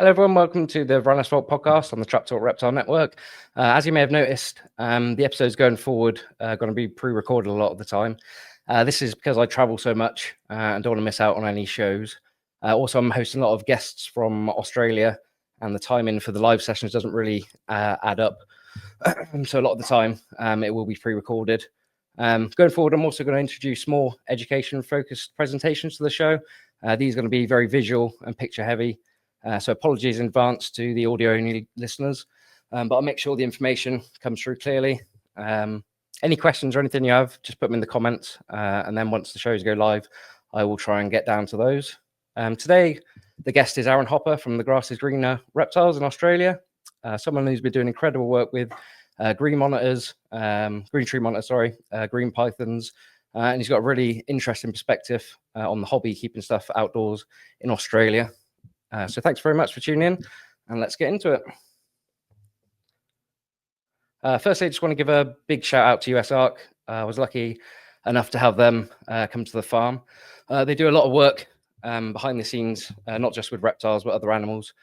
Hello, everyone. Welcome to the Varanus podcast on the Reptile Network. As you may have noticed, the episodes going forward are going to be pre-recorded a lot of the time. This is because I travel so much and don't want to miss out on any shows. Also, I'm hosting a lot of guests from Australia, and the timing for the live sessions doesn't really add up. So a lot of the time, it will be pre-recorded. Going forward, I'm also going to introduce more education-focused presentations to the show. These are going to be very visual and picture-heavy. So apologies in advance to the audio-only listeners, but I'll make sure the information comes through clearly. Any questions or anything you have, just put them in the comments, and then once the shows go live, I will try and get down to those. Today, the guest is Aaron Hopper from the Grass is Greener Reptiles in Australia, someone who's been doing incredible work with green tree monitors, green pythons, and he's got a really interesting perspective on the hobby, keeping stuff outdoors in Australia. So thanks very much for tuning in, and let's get into it. Firstly, I just want to give a big shout out to US Arc. I was lucky enough to have them come to the farm. They do a lot of work behind the scenes, not just with reptiles, but other animals.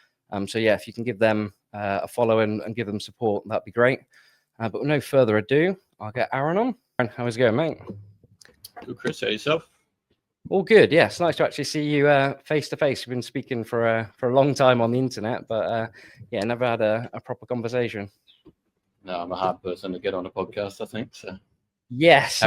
So yeah, if you can give them a follow and give them support, that'd be great. But with no further ado, I'll get Aaron on. Aaron, how's it going, mate? Good, Chris. How yourself? All good. Yeah, it's nice to actually see you face to face. We've been speaking for a long time on the internet, but yeah, never had a proper conversation. No, I'm a hard person to get on a podcast, I think. So yes,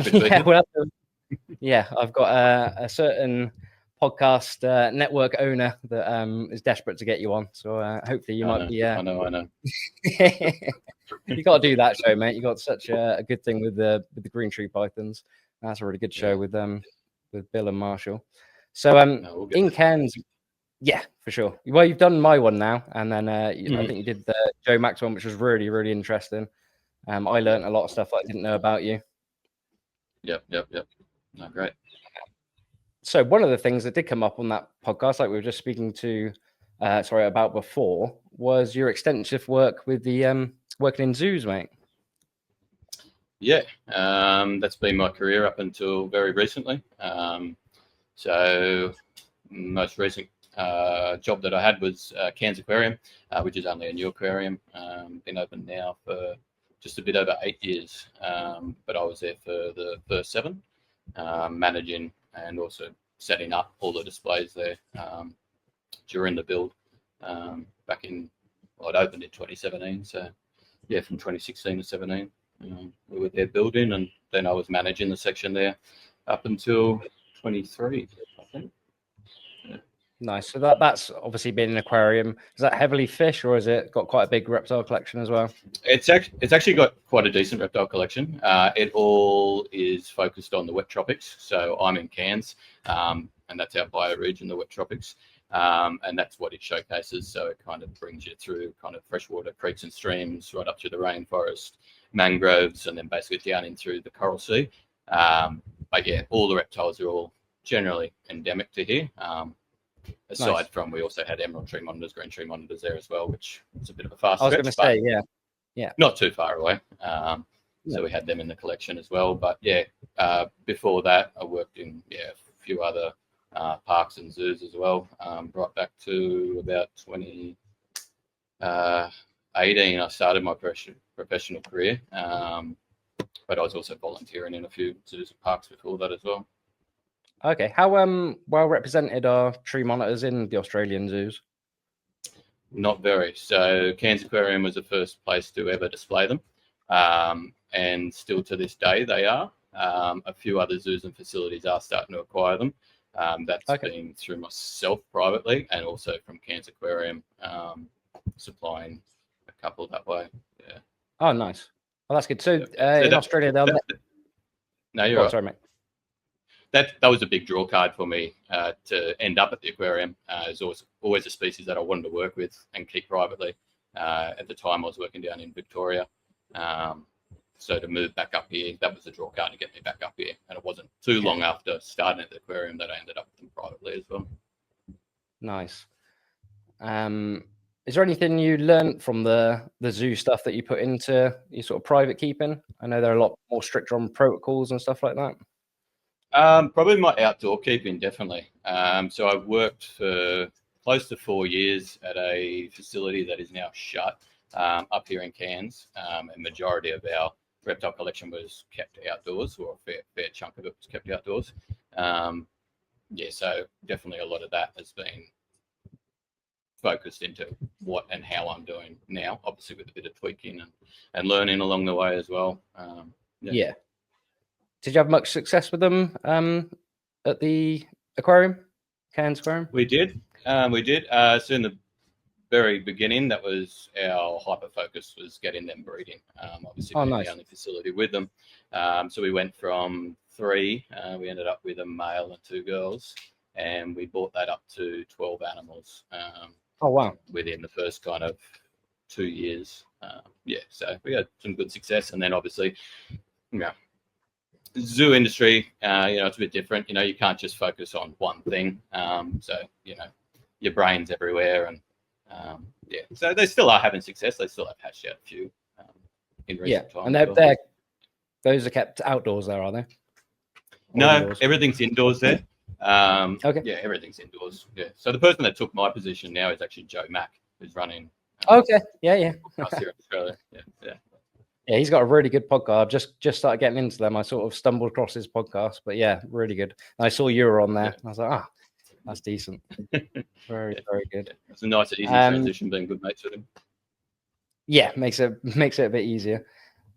yeah, I've got a certain podcast network owner that is desperate to get you on. So hopefully you might be. I know. You got to do that show, mate. You got such a good thing with the green tree pythons. That's a really good show with Bill and Marshall. So in Cairns, yeah, for sure. Well, you've done my one now, and then I think you did the Joe Max one, which was really, really interesting. I learned a lot of stuff I didn't know about you. Yep. No, great. So one of the things that did come up on that podcast, like we were just speaking to, about before, was your extensive work with the working in zoos, mate. Yeah, that's been my career up until very recently. So most recent job that I had was Cairns Aquarium, which is only a new aquarium. Been open now for just a bit over 8 years, but I was there for the first 7, managing and also setting up all the displays there during the build. Back in, it opened in 2017, so yeah, from 2016 to 17. We were there building, and then I was managing the section there up until 23, I think. Yeah. Nice. So that's obviously been an aquarium. Is that heavily fish, or has it got quite a big reptile collection as well? It's actually got quite a decent reptile collection. It all is focused on the wet tropics. So I'm in Cairns, and that's our bioregion, the wet tropics. And that's what it showcases. So it kind of brings you through kind of freshwater creeks and streams, right up through the rainforest, mangroves, and then basically down in through the coral sea. But yeah, all the reptiles are all generally endemic to here. Aside from, we also had emerald tree monitors, green tree monitors there as well, which was a bit of a fast stretch. I was going to say, yeah, not too far away. So we had them in the collection as well. But yeah, before that, I worked in a few other parks and zoos as well, right back to about 2018. I started my professional career, but I was also volunteering in a few zoos and parks before that as well. Okay, how well represented are tree monitors in the Australian zoos? Not very. So Cairns Aquarium was the first place to ever display them, and still to this day they are. A few other zoos and facilities are starting to acquire them. That's been through myself privately, and also from Cairns Aquarium supplying a couple that way. Yeah. Oh, nice. Well, that's good. So in Australia, they'll. No, you're right. Sorry, mate. That was a big draw card for me to end up at the aquarium. It's always a species that I wanted to work with and keep privately. At the time, I was working down in Victoria. So to move back up here, that was the draw card to get me back up here. And it wasn't too long after starting at the aquarium that I ended up with them privately as well. Nice. Is there anything you learned from the zoo stuff that you put into your sort of private keeping? I know they're a lot more stricter on protocols and stuff like that. Probably my outdoor keeping, definitely. So I've worked for close to 4 years at a facility that is now shut up here in Cairns. And majority of our reptile collection was kept outdoors, or a fair chunk of it was kept outdoors. So definitely a lot of that has been focused into what and how I'm doing now, obviously with a bit of tweaking and learning along the way as well. Yeah. Did you have much success with them at the aquarium, Cairns Aquarium? We did. So in the very beginning, that was our hyper focus, was getting them breeding. Obviously, being nice. the only facility with them. So we went from 3. We ended up with a male and 2 girls, and we brought that up to 12 animals. Wow! Within the first kind of 2 years. So we had some good success, and then obviously, zoo industry, it's a bit different. You can't just focus on one thing. So your brain's everywhere, and so they still are having success. They still have hatched out a few in recent times. And those are kept outdoors there, are they? No, indoors? Everything's indoors there. Okay. Yeah, everything's indoors. Yeah. So the person that took my position now is actually Joe Mack, who's running. Okay. Yeah. Us here in Australia. Yeah. Yeah, he's got a really good podcast. I've just started getting into them. I sort of stumbled across his podcast, but yeah, really good. And I saw you were on there. Yeah. I was like, that's decent. Very good. It's a nice, easy transition being good mates with him. Yeah, makes it a bit easier.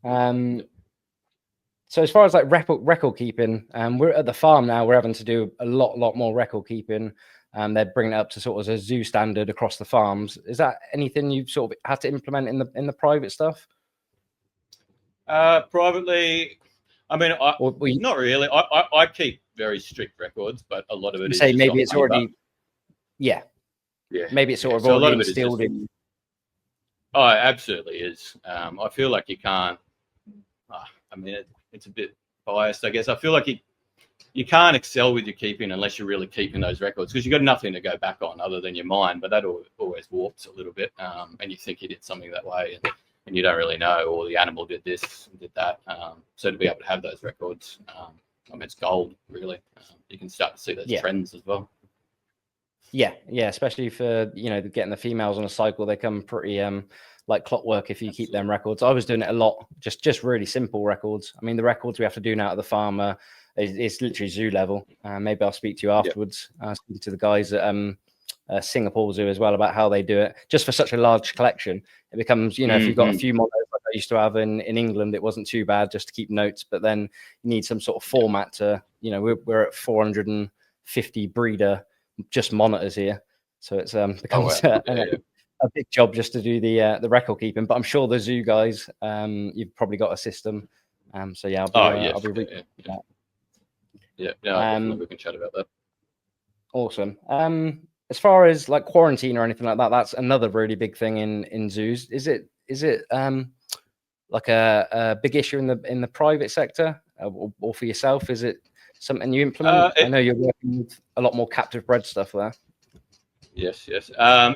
So as far as like record keeping, we're at the farm now. We're having to do a lot more record keeping. They're bringing it up to sort of a zoo standard across the farms. Is that anything you've sort of had to implement in the private stuff? Privately, I mean, not really. I keep very strict records, but a lot of it is say maybe it's already. Yeah. Maybe it's sort of already instilled in. Oh, it absolutely is. I feel like you can't. I mean, it's a bit biased, I guess. I feel like you can't excel with your keeping unless you're really keeping those records, because you've got nothing to go back on other than your mind. But that always warps a little bit, and you think you did something that way, and you don't really know, or the animal did this and did that. So to be able to have those records, I mean, it's gold, really. You can start to see those trends as well. Yeah, especially for getting the females on a cycle. They come pretty like clockwork if you keep them records. I was doing it a lot, just really simple records. I mean, the records we have to do now at the farm it's literally zoo level. Maybe I'll speak to you afterwards. Speak to the guys at Singapore Zoo as well about how they do it. Just for such a large collection, it becomes if you've got a few monos like I used to have in England, it wasn't too bad just to keep notes. But then you need some sort of format to we're at 450 breeder just monitors here, so it's becomes a big job just to do the record keeping. But I'm sure the zoo guys, you've probably got a system. So yeah, I'll be we can chat about that. Awesome. As far as like quarantine or anything like that, that's another really big thing in zoos. Is it like a big issue in the private sector or for yourself? Is it something you implement? I know you're working with a lot more captive bred stuff there. Yes.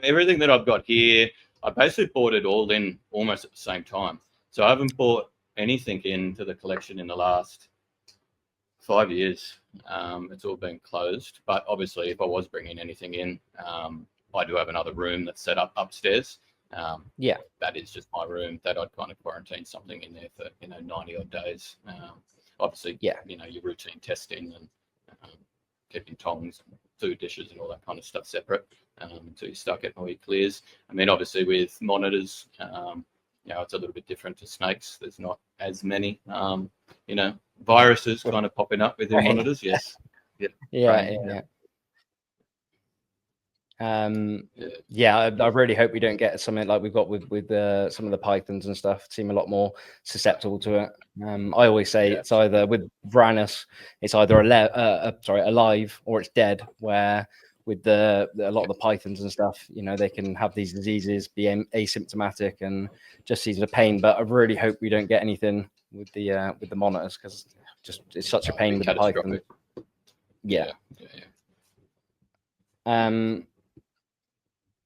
Everything that I've got here, I basically bought it all in almost at the same time. So I haven't bought anything into the collection in the last 5 years. It's all been closed. But obviously, if I was bringing anything in, I do have another room that's set up upstairs. That is just my room that I'd kind of quarantine something in there for 90 odd days. Obviously, your routine testing and keeping tongs and food dishes and all that kind of stuff separate until you start getting all your clears. I mean, obviously with monitors, it's a little bit different to snakes. There's not as many, viruses kind of popping up with your monitors. Yes. I really hope we don't get something like we've got with some of the pythons and stuff. Seem a lot more susceptible to it. I always say it's either with Varanus, it's either alive or it's dead. Where with a lot of the pythons and stuff, they can have these diseases, be asymptomatic, and just sees a pain. But I really hope we don't get anything with the monitors, because it's such a pain with the python. Yeah.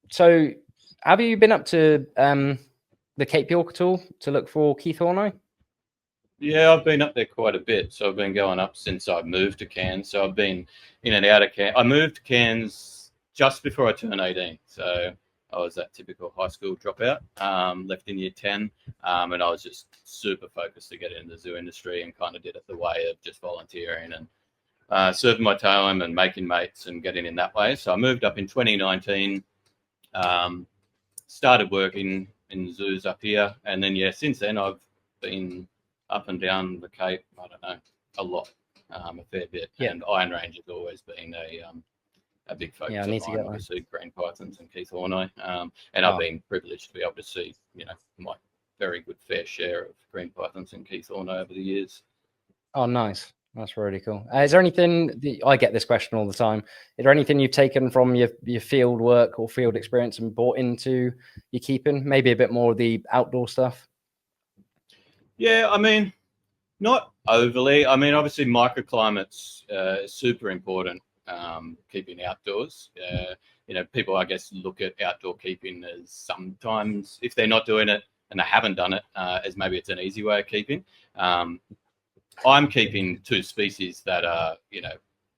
So, have you been up to the Cape York at all to look for Keith Horneye? Yeah, I've been up there quite a bit. So I've been going up since I moved to Cairns. So I've been in and out of Cairns. I moved to Cairns just before I turned 18. So I was that typical high school dropout, left in year 10, and I was just super focused to get into the zoo industry, and kind of did it the way of just volunteering and serving my time and making mates and getting in that way. So I moved up in 2019, started working in zoos up here, and then since then I've been up and down the Cape, I don't know, a lot, a fair bit. And Iron Range has always been a big focus of mine, obviously, green pythons and Keith Horneye. And I've been privileged to be able to see, my very good fair share of green pythons and Keith Horneye over the years. Oh, nice. That's really cool. Is there anything, I get this question all the time, is there anything you've taken from your field work or field experience and brought into your keeping? Maybe a bit more of the outdoor stuff? Yeah, I mean, not overly. I mean, obviously microclimate's super important, keeping outdoors. People, I guess, look at outdoor keeping as sometimes, if they're not doing it and they haven't done it, as maybe it's an easy way of keeping. I'm keeping two species that are,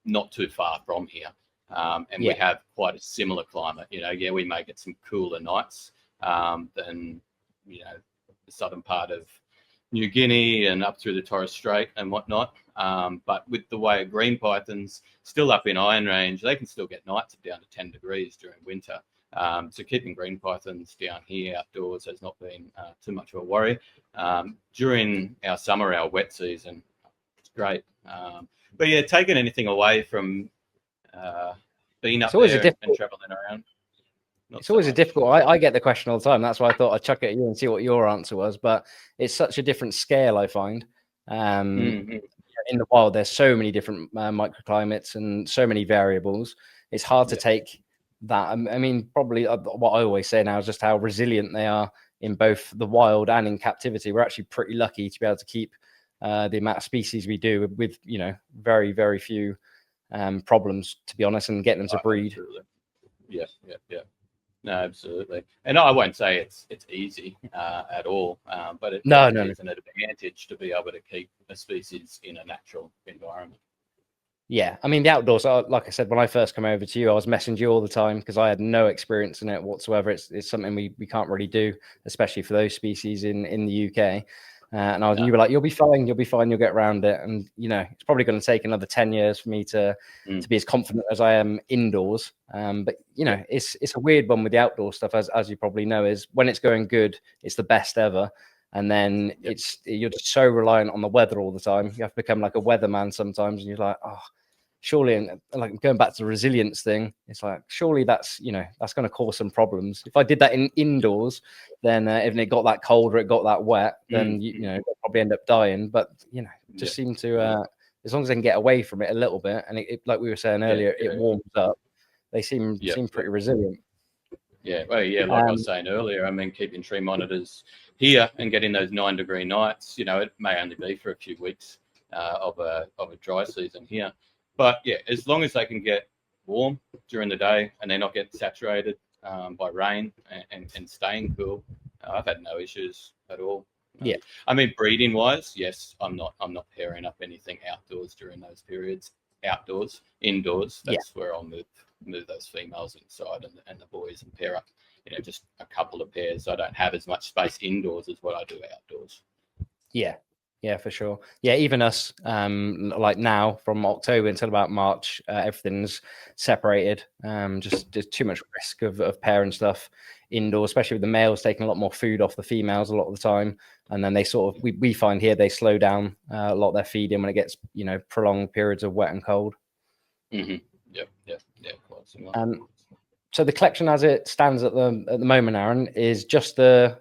not too far from here. And we have quite a similar climate. We may get some cooler nights than, the southern part of New Guinea and up through the Torres Strait and whatnot. But with the way of green pythons still up in Iron Range, they can still get nights down to 10 degrees during winter. So keeping green pythons down here outdoors has not been too much of a worry. During our summer, our wet season, it's great. But taking anything away from being up there and traveling around. It's always a difficult. I get the question all the time. That's why I thought I'd chuck it at you and see what your answer was. But it's such a different scale, I find. In the wild, there's so many different microclimates and so many variables. It's hard to take that. I mean, probably what I always say now is just how resilient they are in both the wild and in captivity. We're actually pretty lucky to be able to keep the amount of species we do with very, very few problems, to be honest, and getting them to breed. Absolutely. Yeah. No, absolutely. And I won't say it's easy at all, but it is an advantage to be able to keep a species in a natural environment. Yeah, I mean, the outdoors, like I said, when I first came over to you, I was messaging you all the time because I had no experience in it whatsoever. It's something we can't really do, especially for those species in the UK. And you were like, you'll be fine, you'll get around it. And, it's probably going to take another 10 years for me to be as confident as I am indoors. But, it's a weird one with the outdoor stuff, as you probably know, is when it's going good, it's the best ever. And then you're just so reliant on the weather all the time. You have to become like a weatherman sometimes. And you're like, oh, surely, and like going back to the resilience thing, it's like, surely that's going to cause some problems. If I did that indoors, then if it got that cold or it got that wet, then they'll probably end up dying. But just seem to as long as they can get away from it a little bit, and it like we were saying earlier, it warms up. They seem pretty resilient. Yeah, well, like I was saying earlier, I mean, keeping tree monitors here and getting those 9-degree nights, it may only be for a few weeks of a dry season here. But as long as they can get warm during the day and they're not getting saturated by rain and staying cool, I've had no issues at all. I mean, breeding wise, yes, I'm not pairing up anything outdoors during those periods. Outdoors, indoors, that's where I'll move those females inside and the boys and pair up, just a couple of pairs. I don't have as much space indoors as what I do outdoors. Yeah, for sure. Yeah, even us, like now from October until about March, everything's separated. Just there's too much risk of pairing stuff indoors, especially with the males taking a lot more food off the females a lot of the time. And then they sort of, we find here, they slow down a lot of their feeding when it gets, prolonged periods of wet and cold. Yeah, quite similar. So the collection as it stands at the moment, Aaron, is just the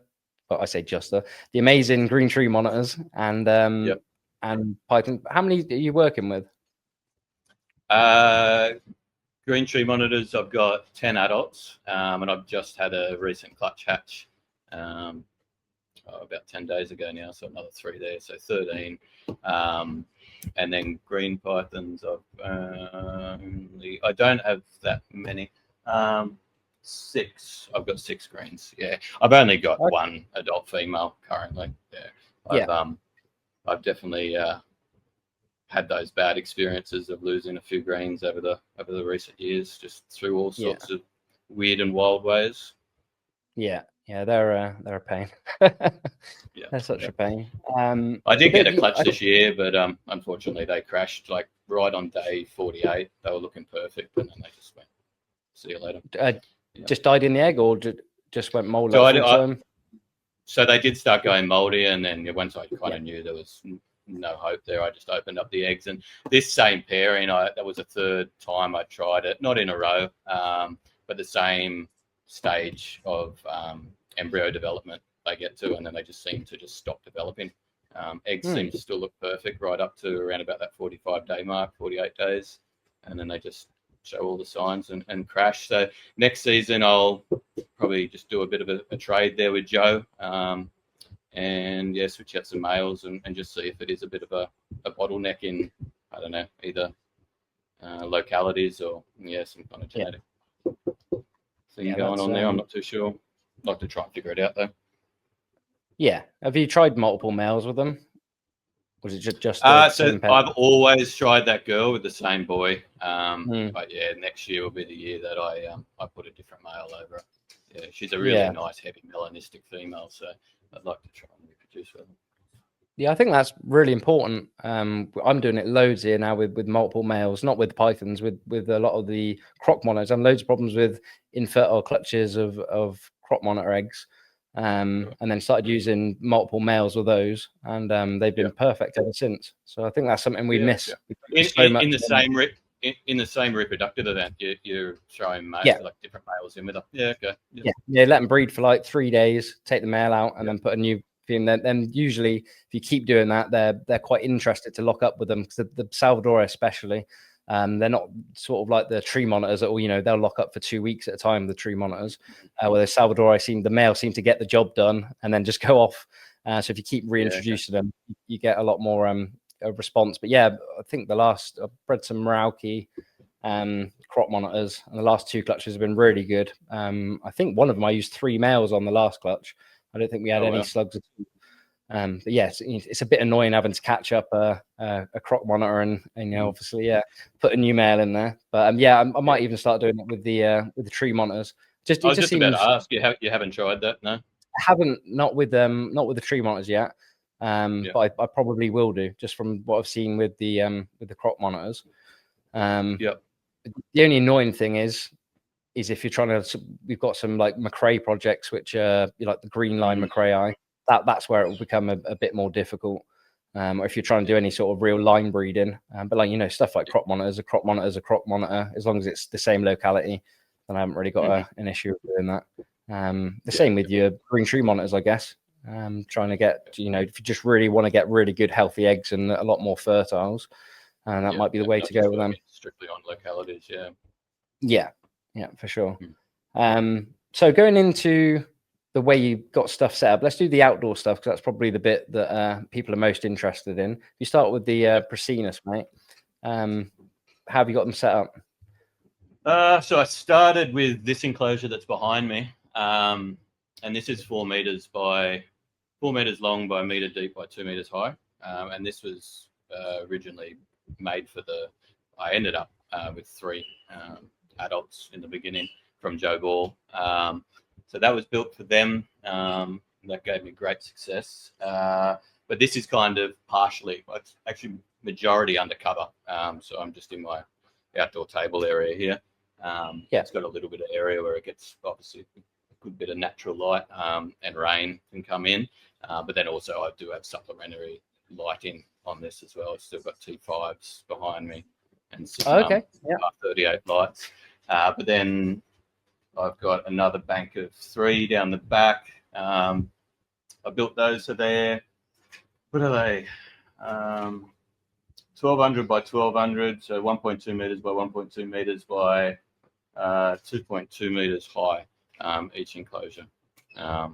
amazing green tree monitors and python. How many are you working with? Green tree monitors, I've got 10 adults, and I've just had a recent clutch hatch about 10 days ago now, so another 3 there, so 13. And then green pythons, I don't have that many. 6. I've got 6 greens. Yeah, I've only got one adult female currently. I've definitely had those bad experiences of losing a few greens over the recent years, just through all sorts of weird and wild ways. Yeah, they're a pain. Yeah, They're such a pain. I did get a clutch this year, but unfortunately they crashed like right on day 48. They were looking perfect, and then they just went, "See you later." Just died in the egg, or just went mold full time? So they did start going moldy, and then once I kind of knew there was no hope there, I just opened up the eggs. And this same pairing, that was the third time I tried it, not in a row, but the same stage of embryo development they get to, and then they just seem to just stop developing. Eggs seem to still look perfect right up to around about that 45-day mark, 48 days, and then they just show all the signs and crash. So next season I'll probably just do a bit of a trade there with Joe, and switch out some males and just see if it is a bit of a bottleneck in, I don't know, either localities or some kind of genetic thing going on there. I'm not too sure. I'd like to try and figure it out though. Yeah. Have you tried multiple males with them? Or was it just so I've always tried that girl with the same boy. But next year will be the year that I put a different male over her. Yeah, she's a really nice, heavy melanistic female, so I'd like to try and reproduce with her. Yeah, I think that's really important. I'm doing it loads here now with multiple males, not with pythons, with a lot of the croc monitors. I have loads of problems with infertile clutches of croc monitor eggs. And then started using multiple males with those, and they've been perfect ever since. So I think that's something we miss. In the same reproductive event, you're throwing like different males in with them. Yeah, okay. Yeah, let them breed for like 3 days, take the male out, and then put a new thing. Then usually, if you keep doing that, they're quite interested to lock up with them, because the Salvador especially. They're not sort of like the tree monitors that they'll lock up for 2 weeks at a time. The tree monitors, where the Salvador, the male seem to get the job done and then just go off. So if you keep reintroducing them, you get a lot more response. But I think I've bred some Merauke crop monitors, and the last 2 clutches have been really good. I think one of them I used 3 males on the last clutch. I don't think we had any slugs at all. But it's a bit annoying having to catch up a croc monitor and obviously put a new male in there. But I might even start doing it with the tree monitors. I was just about to ask you haven't tried that, no? I haven't, not with the tree monitors yet. But I probably will do, just from what I've seen with the croc monitors. The only annoying thing is if you're trying to, we've got some like McRae projects, which are like the green line McRae. That's where it will become a bit more difficult. Or if you're trying to do any sort of real line breeding, but stuff like crop monitors, a crop monitor is a crop monitor, as long as it's the same locality, then I haven't really got an issue with doing that. The same with your green tree monitors, I guess. Trying to get, if you just really want to get really good healthy eggs and a lot more fertiles, and that might be the way to go with them. Strictly on localities, yeah, for sure. So going into the way you got stuff set up, let's do the outdoor stuff, because that's probably the bit that people are most interested in. You start with the Prasinus, mate. How have you got them set up? So I started with this enclosure that's behind me, and this is 4 meters long by 1 meter deep by 2 meters high, and this was originally made for I ended up with 3 adults in the beginning from Joe Ball. So that was built for them. That gave me great success. But this is kind of partially, it's actually majority undercover. So I'm just in my outdoor table area here. It's got a little bit of area where it gets obviously a good bit of natural light, and rain can come in. But then also I do have supplementary lighting on this as well. I've still got T5s behind me and some 38 lights. But then I've got another bank of 3 down the back. I built those, so they're, what are they? 1200 by 1200, so 1.2 meters by 1.2 meters by 2.2 meters high, each enclosure. I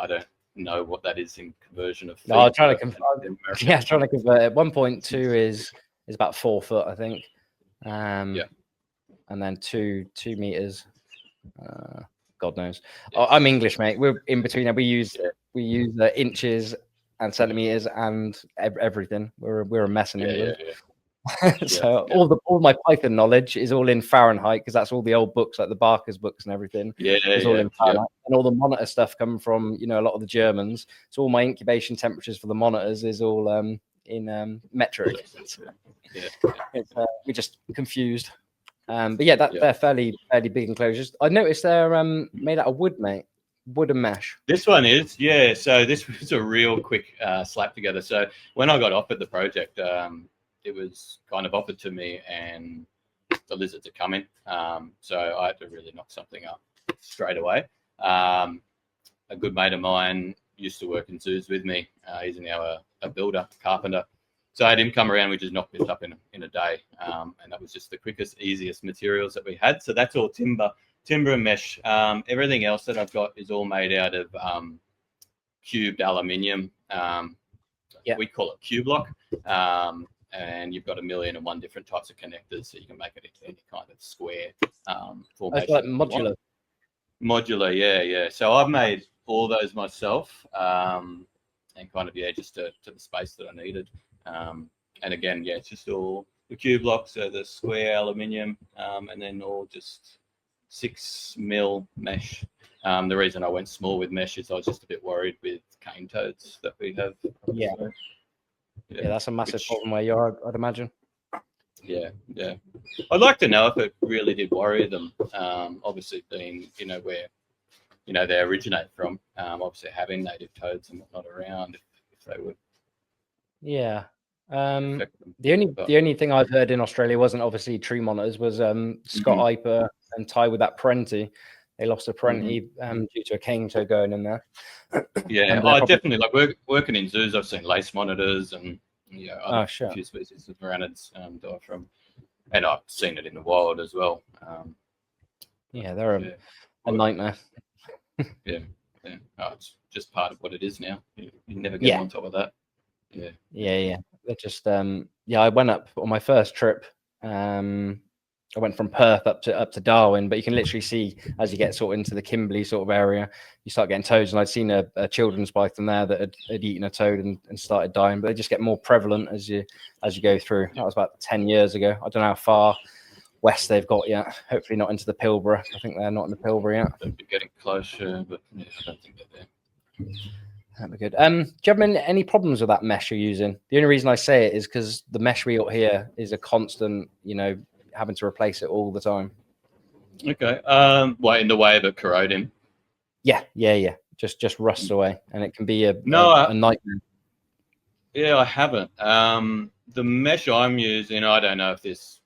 don't know what that is in conversion of feet. No, I'm trying to convert it. 1.2 is about 4 foot, I think. And then 2 meters. God knows. I'm English, mate. We're in between. We use inches and centimeters and everything. We're a mess in England. So all my Python knowledge is all in Fahrenheit, because that's all the old books, like the Barker's books and everything. It's all in Fahrenheit. And all the monitor stuff coming from, you know, a lot of the Germans. So all my incubation temperatures for the monitors is all in metric. We're just confused. But yeah, they're fairly big enclosures. I noticed they're made out of wood, mate. Wood and mesh. This one is, yeah. So this was a real quick slap together. So when I got offered the project, it was kind of offered to me, and the lizards are coming. So I had to really knock something up straight away. A good mate of mine used to work in zoos with me. He's now a builder, carpenter. So I had him come around. We just knocked this up in a day, and that was just the quickest, easiest materials that we had. So that's all timber and mesh. Everything else that I've got is all made out of cubed aluminium. We call it Q-block. And you've got 1,000,001 different types of connectors, so you can make it into any kind of square formation. It's like modular. Modular, yeah. So I've made all those myself, and kind of just to the space that I needed. And again, it's just all the Q-block, so the square aluminium, and then all just 6mm mesh. The reason I went small with mesh is I was just a bit worried with cane toads that we have. Yeah. So, yeah, that's a massive problem where you are, I'd imagine. Yeah. I'd like to know if it really did worry them. Obviously, being where they originate from. Obviously, having native toads and whatnot around, if they would. Yeah. The only thing I've heard in Australia wasn't obviously tree monitors, was Scott Iper and Ty with that Parenti. They lost a Parenti due to a cane toad going in there. Yeah, definitely. Like working in zoos, I've seen lace monitors and a few species of Varanids die from, and I've seen it in the wild as well. They're a nightmare. yeah. It's just part of what it is now. You never get on top of that. Yeah. They're just I went up on my first trip. I went from Perth up to Darwin, but you can literally see as you get sort of into the Kimberley sort of area, you start getting toads. And I'd seen a children's python there that had eaten a toad and started dying, but they just get more prevalent as you go through. That was about 10 years ago. I don't know how far west they've got yet. Hopefully not into the Pilbara. I think they're not in the Pilbara yet. They'll be getting closer, but I don't think they're there. That'd be good. Do you have any problems with that mesh you're using? The only reason I say it is because the mesh we got here is a constant, having to replace it all the time. Okay. In the way of it corroding? Yeah. Just rusts away, and it can be a nightmare. Yeah, I haven't. The mesh I'm using, I don't know if this,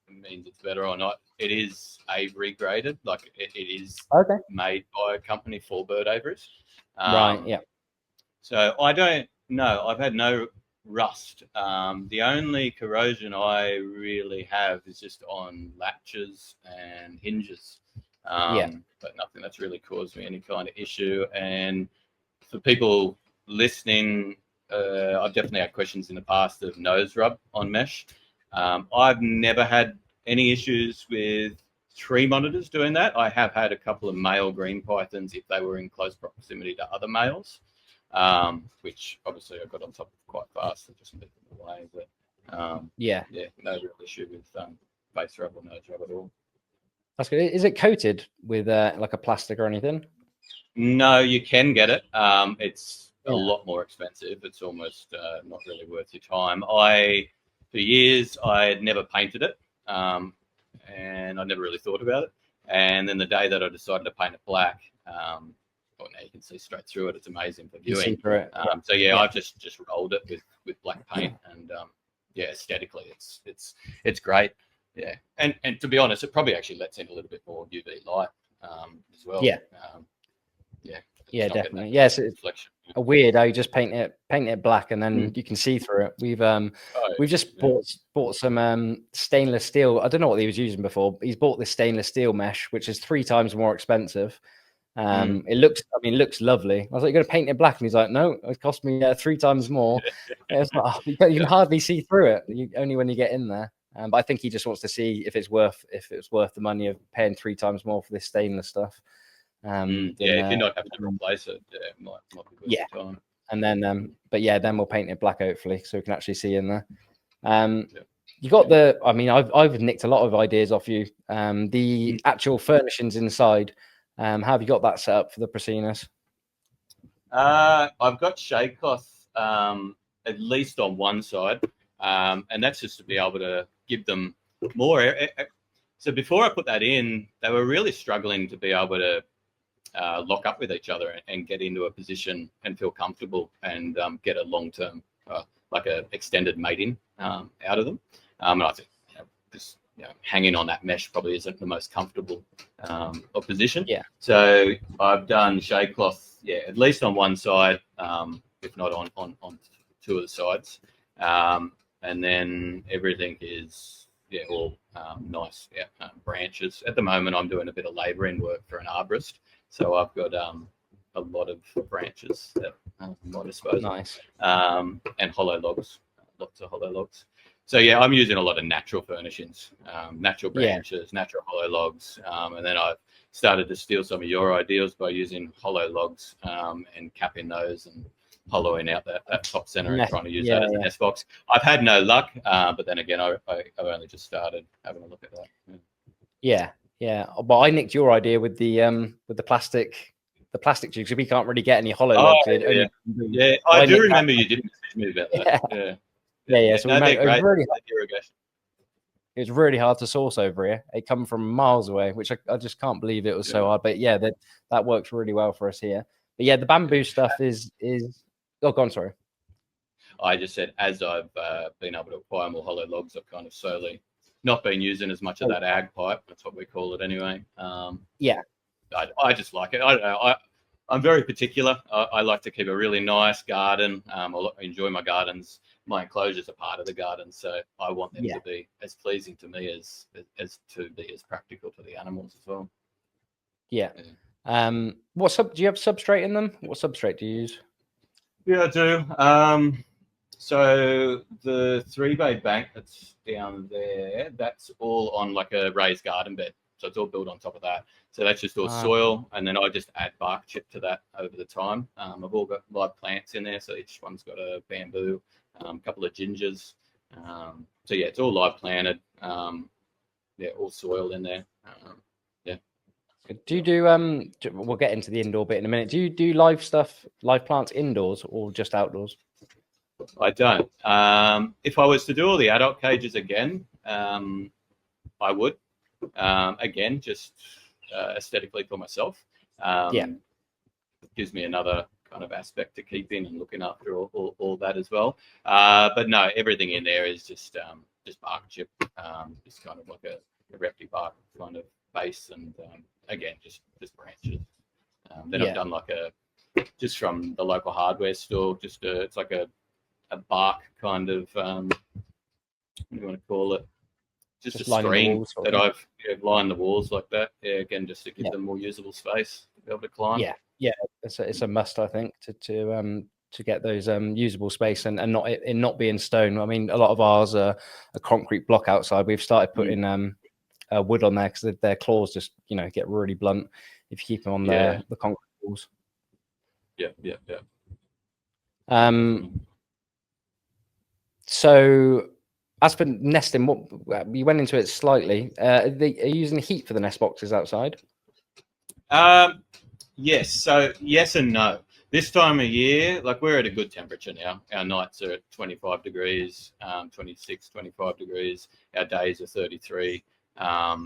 means it's better or not. It is aviary graded, like it is made by a company for bird aviaries. Right. Yeah. So I don't know. I've had no rust. The only corrosion I really have is just on latches and hinges. But nothing that's really caused me any kind of issue. And for people listening, I've definitely had questions in the past of nose rub on mesh. I've never had any issues with tree monitors doing that. I have had a couple of male green pythons if they were in close proximity to other males. Which obviously I got on top of quite fast. I just moved them away. But no real issue with face rub or nose rub at all. That's good. Is it coated with like a plastic or anything? No, you can get it. It's a lot more expensive. It's almost not really worth your time. For years, I had never painted it, and I never really thought about it. And then the day that I decided to paint it black, now you can see straight through it. It's amazing for viewing. I've just rolled it with black paint, and aesthetically, it's great. Yeah, and to be honest, it probably actually lets in a little bit more UV light as well. Definitely. Yes, it's a weird how you just paint it black and then you can see through it. We've just bought some stainless steel. I don't know what he was using before, but he's bought this stainless steel mesh, which is 3 times more expensive. It looks lovely. I was like, "You're going to paint it black?" And he's like, "No, it cost me 3 times more." It's like, you can hardly see through it. Only when you get in there. But I think he just wants to see if it's worth the money of paying 3 times more for this stainless stuff. If you're not having to replace it, it might be worth the time. and then but yeah, then we'll paint it black hopefully, so we can actually see in there. Yeah. You got the. I mean, I've nicked a lot of ideas off you. The actual furnishings inside. How have you got that set up for the Prasinus? I've got shade cloth at least on one side, and that's just to be able to give them more air. So before I put that in, they were really struggling to be able to lock up with each other and get into a position and feel comfortable and get a long-term, like a extended mating out of them. And I think just hanging on that mesh probably isn't the most comfortable position. Yeah. So I've done shade cloth, at least on one side, if not on two of the sides, and then everything is all nice branches. At the moment, I'm doing a bit of labouring work for an arborist, so I've got a lot of branches at my disposal. Nice. And hollow logs, lots of hollow logs. So I'm using a lot of natural furnishings, natural branches, natural hollow logs, and then I've started to steal some of your ideas by using hollow logs and capping those and hollowing out that top center and trying to use that as a nest box. I've had no luck, but then again, I've only just started having a look at that. Yeah. But I nicked your idea with the plastic. The plastic tubes. We can't really get any hollow logs. I do remember you did message me about that. Yeah. So it was really hard to source over here. It come from miles away, which I just can't believe it was so hard. But that works really well for us here. But the bamboo stuff is. Oh, go on. Sorry. I just said as I've been able to acquire more hollow logs, I've kind of slowly not been using as much of that ag pipe. That's what we call it anyway. I just like it. I don't know. I'm very particular. I like to keep a really nice garden. I enjoy my gardens. My enclosures are part of the garden, so I want them to be as pleasing to me as to be as practical to the animals as well. Yeah. Do you have substrate in them? What substrate do you use? Yeah, I do. So the 3-bay bank that's down there, that's all on like a raised garden bed. So it's all built on top of that. So that's just all soil, and then I just add bark chip to that over the time. I've all got live plants in there, so each one's got a bamboo, a couple of gingers. So it's all live planted. All soil in there. Do you do we'll get into the indoor bit in a minute. Do you do live plants indoors or just outdoors? I don't. If I was to do all the adult cages again, I would. Again, just aesthetically for myself. It gives me another kind of aspect to keeping and looking after all that as well. But no, everything in there is just bark chip, just kind of like a repti bark kind of base, and again, just branches. Then I've done like just from the local hardware store, it's like a bark kind of what do you want to call it? Just a screen that I've lined the walls like that. Again, just to give them more usable space to be able to climb. It's a must, I think, to get those usable space and not being stone. I mean, a lot of ours are a concrete block outside. We've started putting wood on there because their claws just get really blunt if you keep them on the concrete walls. Yeah. So as for nesting, you went into it slightly. Are you using heat for the nest boxes outside? Yes. So yes and no. This time of year, like we're at a good temperature now. Our nights are at 25 degrees, 26, 25 degrees. Our days are 33. Our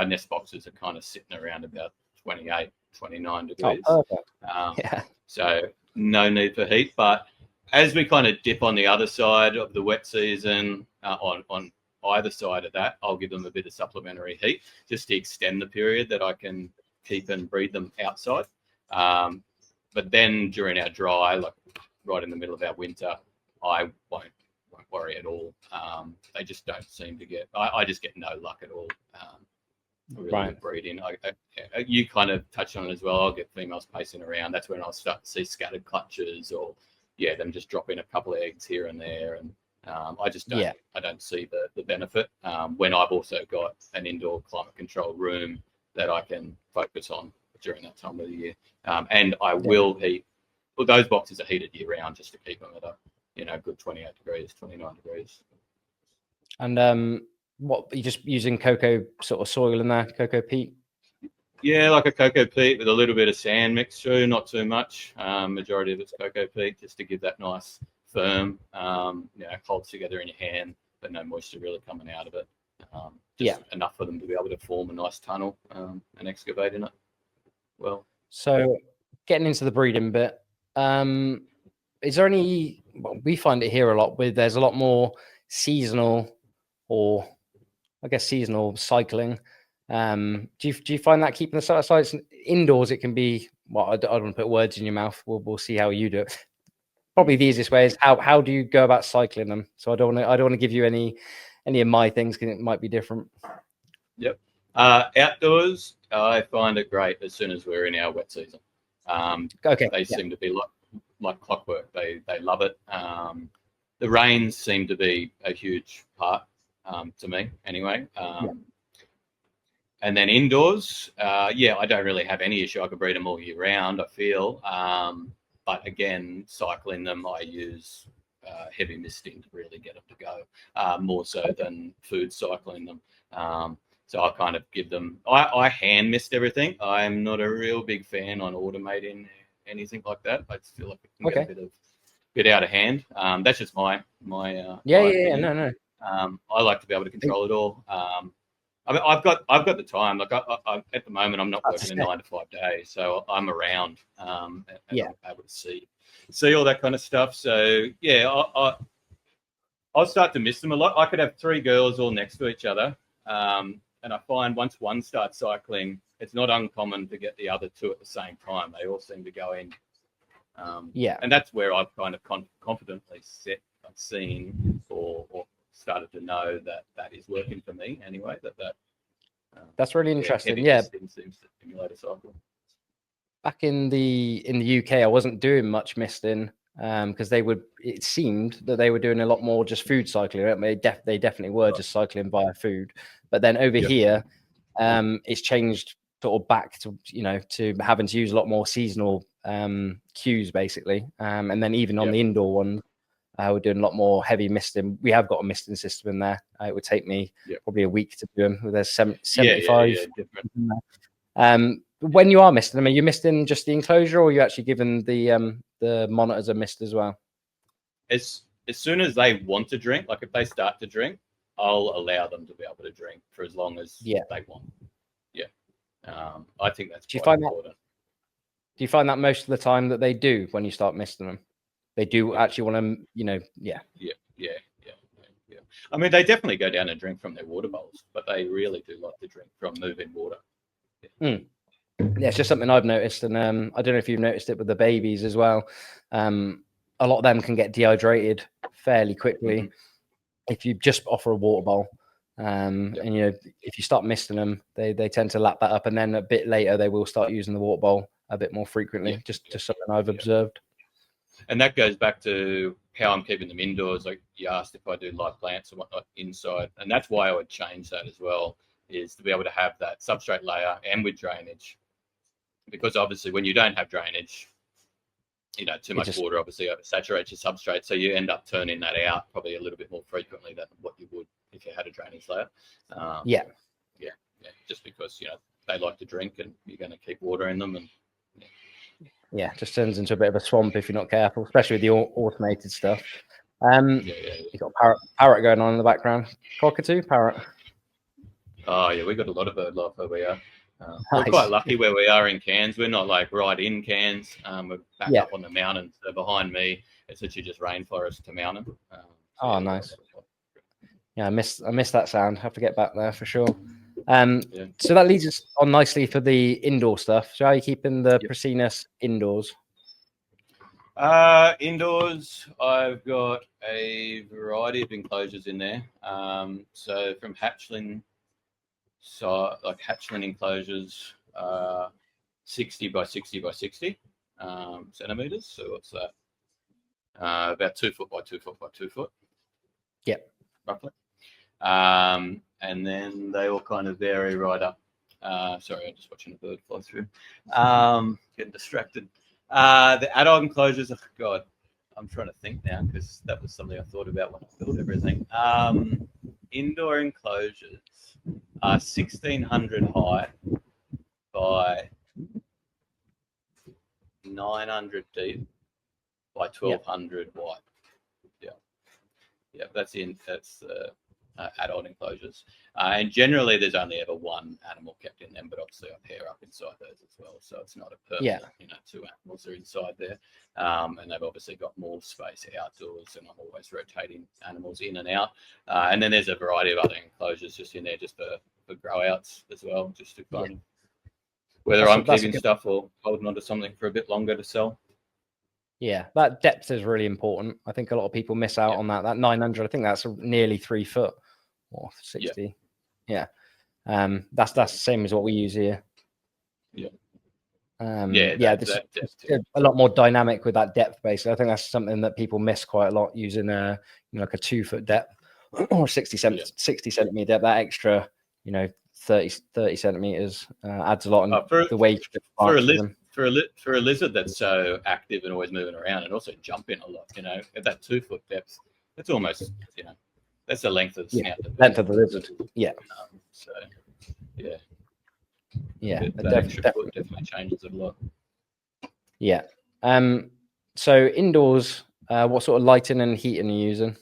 nest boxes are kind of sitting around about 28, 29 degrees. Oh, perfect. So no need for heat. But as we kind of dip on the other side of the wet season, on either side of that, I'll give them a bit of supplementary heat just to extend the period that I can keep and breed them outside. But then during our dry, like right in the middle of our winter, I won't worry at all. They just don't seem to get. I just get no luck at all. Really with breeding. You kind of touched on it as well. I'll get females pacing around. That's when I'll start to see scattered clutches or them just dropping a couple of eggs here and there, and I just don't. I don't see the benefit when I've also got an indoor climate control room that I can focus on during that time of the year. And I will heat well, those boxes are heated year round just to keep them at a good 28 degrees, 29 degrees. And what are you just using cocoa sort of soil in there, cocoa peat? Yeah, like a cocoa peat with a little bit of sand mixed through, not too much. Majority of it's cocoa peat, just to give that nice firm, holds together in your hand, but no moisture really coming out of it. Just enough for them to be able to form a nice tunnel and excavate in it. Well, so getting into the breeding bit, is there any? Well, we find it here a lot. There's a lot more seasonal, or I guess seasonal cycling. Do you find that keeping the sites indoors? It can be. Well, I don't want to put words in your mouth. We'll see how you do it. Probably the easiest way is how do you go about cycling them? So I don't want to give you any of my things because it might be different. Yep. Outdoors, I find it great as soon as we're in our wet season. Okay. They seem to be like clockwork. They love it. The rains seem to be a huge part to me anyway. And then indoors, I don't really have any issue. I could breed them all year round, I feel. But again, cycling them, I use heavy misting to really get them to go, more so than food cycling them. So I kind of give them, I hand mist everything. I'm not a real big fan on automating anything like that. I just feel like it can get a bit out of hand. That's just my opinion. No. I like to be able to control it all. I mean, I've got the time. Like I at the moment, I'm not working a 9 to 5 day, so I'm around and I'm able to see all that kind of stuff. So yeah, I'll start to miss them a lot. I could have 3 girls all next to each other, and I find once one starts cycling, it's not uncommon to get the other 2 at the same time. They all seem to go in. And that's where I've kind of confidently seen or started to know that is working for me anyway. That's really interesting. Seems to stimulate a cycle. Back in the UK, I wasn't doing much misting because it seemed that they were doing a lot more just food cycling. Right? They definitely were just cycling via food. But then over here, it's changed sort of back to to having to use a lot more seasonal cues basically. And then even on the indoor one, we're doing a lot more heavy misting. We have got a misting system in there. It would take me probably a week to do them. There's 75. When you are misting them, are you misting just the enclosure, or are you actually giving the monitors a mist as well? As soon as they want to drink, like if they start to drink, I'll allow them to be able to drink for as long as they want. I think that's quite important. Do you find that most of the time that they do when you start misting them? They do actually want to, Yeah. I mean, they definitely go down and drink from their water bowls, but they really do like to drink from moving water. Yeah, it's just something I've noticed, and I don't know if you've noticed it with the babies as well. A lot of them can get dehydrated fairly quickly if you just offer a water bowl. And if you start misting them, they tend to lap that up, and then a bit later they will start using the water bowl a bit more frequently. Just something I've observed. And that goes back to how I'm keeping them indoors. Like you asked if I do live plants and whatnot inside, and that's why I would change that as well, is to be able to have that substrate layer and with drainage, because obviously when you don't have drainage, too much water obviously saturates your substrate, so you end up turning that out probably a little bit more frequently than what you would if you had a drainage layer. Just because they like to drink, and you're going to keep water in them, and just turns into a bit of a swamp if you're not careful, especially with the automated stuff. You've got parrot going on in the background. Cockatoo, parrot. Oh yeah, we've got a lot of bird life where we are. We're quite lucky where we are in Cairns. We're not like right in Cairns. We're back up on the mountains. So behind me, it's literally just rainforest to mountain. Nice. Yeah, I miss that sound. Have to get back there for sure. So that leads us on nicely for the indoor stuff. So how are you keeping the Prasinus indoors? Indoors, I've got a variety of enclosures in there. So from hatchling, hatchling enclosures, 60 by 60 by 60 centimeters. So what's that? About 2 foot by 2 foot by 2 foot. Yep. Roughly. And then they all kind of vary right up. Sorry, I'm just watching a bird fly through. Getting distracted. The adult enclosures, oh God, I'm trying to think now because that was something I thought about when I built everything. Indoor enclosures are 1,600 high by 900 deep by 1,200 wide. Yeah, that's adult enclosures. And generally, there's only ever one animal kept in them, but obviously I pair up inside those as well. So it's not a permanent, two animals are inside there. And they've obviously got more space outdoors, and I'm always rotating animals in and out. And then there's a variety of other enclosures just in there just for grow outs as well, just to kind of whether I'm keeping stuff or holding onto something for a bit longer to sell. Yeah, that depth is really important. I think a lot of people miss out on that. That 900, I think that's nearly 3 foot or 60. Yeah. That's the same as what we use here. Yeah. This a lot more dynamic with that depth base. I think that's something that people miss quite a lot using like a 2 foot depth or 60 centimeter depth. That extra, 30 centimeters adds a lot in the way for a lizard that's so active and always moving around and also jumping a lot, at that 2 foot depth, that's almost, that's the length of the snout. Length of the lizard. Yeah. That extra foot definitely changes it a lot. Yeah. So indoors, what sort of lighting and heating are you using?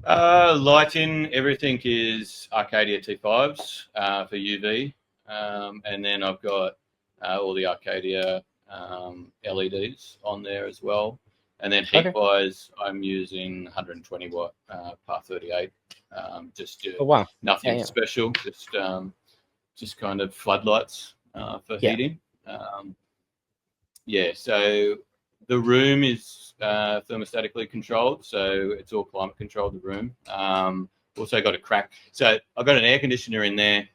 Lighting, everything is Arcadia T5s for UV, and then I've got all the Arcadia LEDs on there as well. And then heat-wise, I'm using 120 watt par 38. Nothing special, just kind of floodlights for heating. So the room is thermostatically controlled, so it's all climate controlled, the room. Also got a crack. So I've got an air conditioner in there.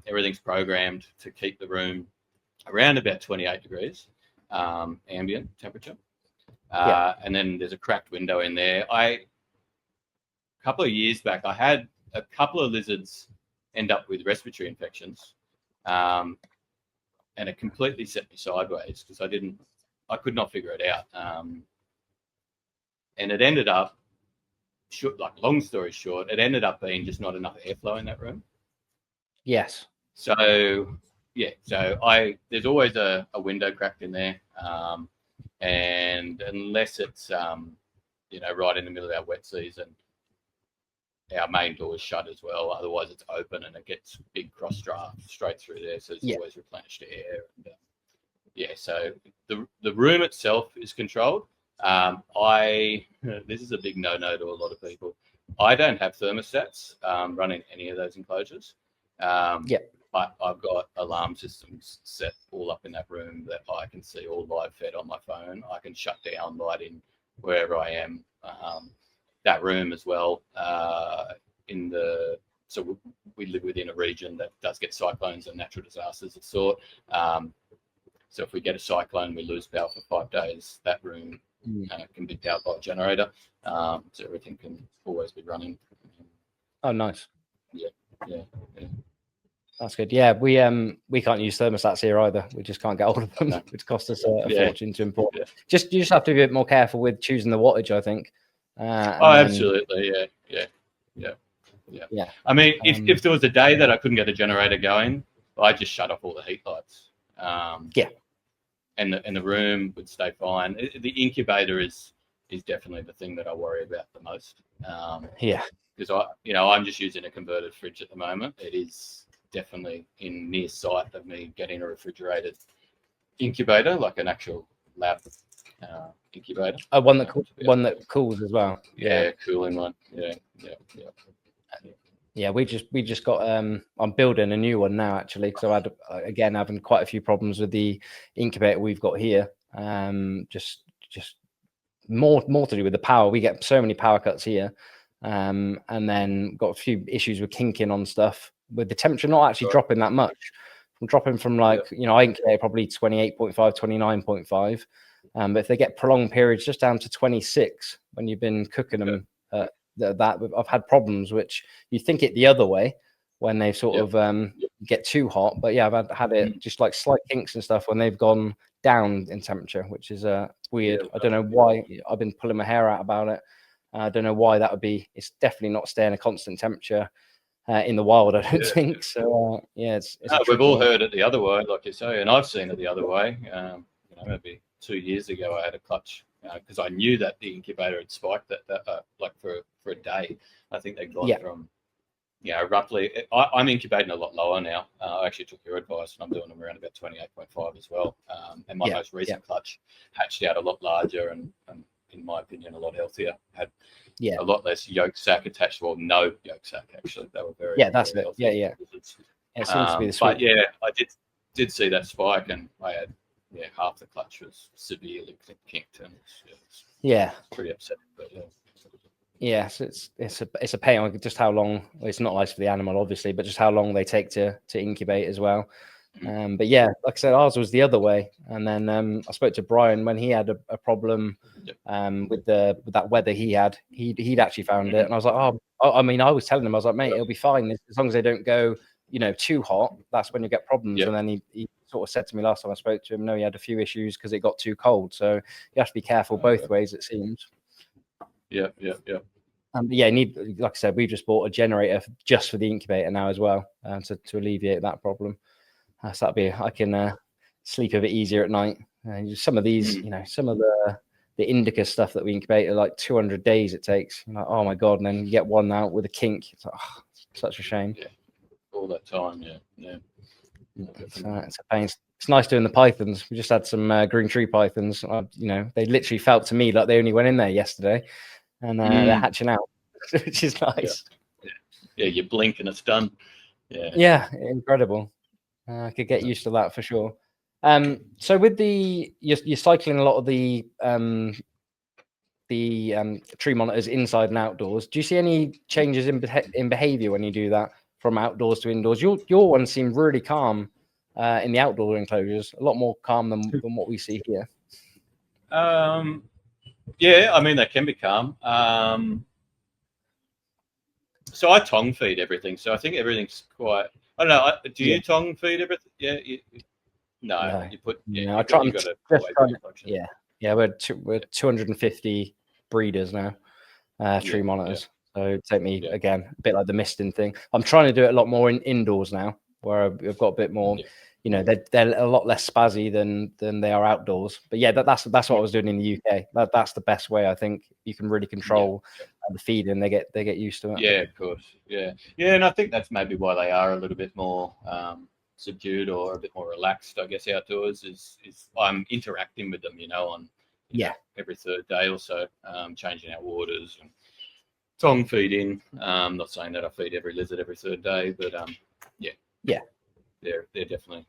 Everything's programmed to keep the room around about 28 degrees ambient temperature. And then there's a cracked window in there. A couple of years back, I had a couple of lizards end up with respiratory infections. And it completely set me sideways because I could not figure it out. And it ended up, long story short, it ended up being just not enough airflow in that room. Yes. So there's always a window cracked in there. And unless it's, right in the middle of our wet season, our main door is shut as well. Otherwise, it's open and it gets big cross draft straight through there. So there's always replenished air. And, so the room itself is controlled. This is a big no-no to a lot of people. I don't have thermostats running any of those enclosures. But I've got alarm systems set all up in that room that I can see all live fed on my phone. I can shut down lighting wherever I am. That room as well. So we live within a region that does get cyclones and natural disasters of sort. So if we get a cyclone, we lose power for 5 days. That room can be powered by a generator, so everything can always be running. Oh, nice. Yeah. That's good. Yeah, we can't use thermostats here either. We just can't get hold of them, which costs us a fortune to import. Yeah. You just have to be a bit more careful with choosing the wattage, I think. Absolutely. Yeah. I mean, if there was a day that I couldn't get the generator going, I'd just shut off all the heat lights. And the room would stay fine. The incubator is definitely the thing that I worry about the most. Because I'm just using a converted fridge at the moment. It is definitely in near sight of me getting a refrigerated incubator, like an actual lab incubator. One that cools as well. Yeah, cooling one. Yeah, we just got. I'm building a new one now actually, because I had having quite a few problems with the incubator we've got here. Just more to do with the power. We get so many power cuts here, and then got a few issues with kinking on stuff. With the temperature not actually dropping that much, I'm dropping from I incubate probably 28.5, 29.5. But if they get prolonged periods just down to 26 when you've been cooking them, that I've had problems, which you think it the other way, when they sort of get too hot. But yeah, I've had it just like slight kinks and stuff when they've gone down in temperature, which is weird. I don't know why. I've been pulling my hair out about it. I don't know why that would be. It's definitely not staying a constant temperature in the wild, I don't think. So yeah, it's we've all heard it the other way, like you say, and I've seen it the other way. Maybe 2 years ago I had a clutch because I knew that the incubator had spiked that like for a day. I think they'd gone from roughly. I'm incubating a lot lower now. I actually took your advice, and I'm doing them around about 28.5 as well. And my most recent clutch hatched out a lot larger and in my opinion, a lot healthier. Had a lot less yolk sac attached. Well, no yolk sac actually. They were very that's very it. Yeah. It seems to be the but yeah, I did see that spike, and I had half the clutch was severely kinked, and it's pretty upsetting. But yes, it's a pain. Just how long? Well, it's not nice for the animal, obviously, but just how long they take to incubate as well. But yeah, like I said, ours was the other way. And then I spoke to Brian when he had a problem with that weather he had. He'd actually found it, and I was like, I was telling him, I was like, mate, it'll be fine as long as they don't go, too hot. That's when you get problems. And then he sort of said to me last time I spoke to him, no, he had a few issues because it got too cold. So you have to be careful both ways, it seems. Yeah. Like I said, we've just bought a generator just for the incubator now as well, to alleviate that problem. So I can sleep a bit easier at night. Some of these, some of the indica stuff that we incubate are like 200 days it takes. You're like, oh my god! And then you get one out with a kink. It's like, such a shame. Yeah, all that time. Yeah. It's a pain. It's nice doing the pythons. We just had some green tree pythons. They literally felt to me like they only went in there yesterday, and they're hatching out, which is nice. Yeah, you blink and it's done. Yeah, incredible. I could get used to that for sure. So with you're cycling a lot of the tree monitors inside and outdoors. Do you see any changes in behavior when you do that from outdoors to indoors? Your ones seem really calm in the outdoor enclosures, a lot more calm than what we see here. Yeah, I mean they can be calm. So I tongue feed everything, so I think everything's quite. I don't know. Do you tongue feed everything? Yeah. No. You put. No, I try. We're 250 breeders now, tree monitors. So it'd take me again a bit like the misting thing. I'm trying to do it a lot more indoors now, where I've got a bit more. They're a lot less spazzy than they are outdoors. But yeah, that's what I was doing in the UK. That's the best way. I think you can really control the feeding. They get used to it. Yeah, of course. Yeah, and I think that's maybe why they are a little bit more subdued or a bit more relaxed. I guess outdoors is I'm interacting with them, on every third day or so, changing our waters and tongue feeding. Not saying that I feed every lizard every third day, but they're definitely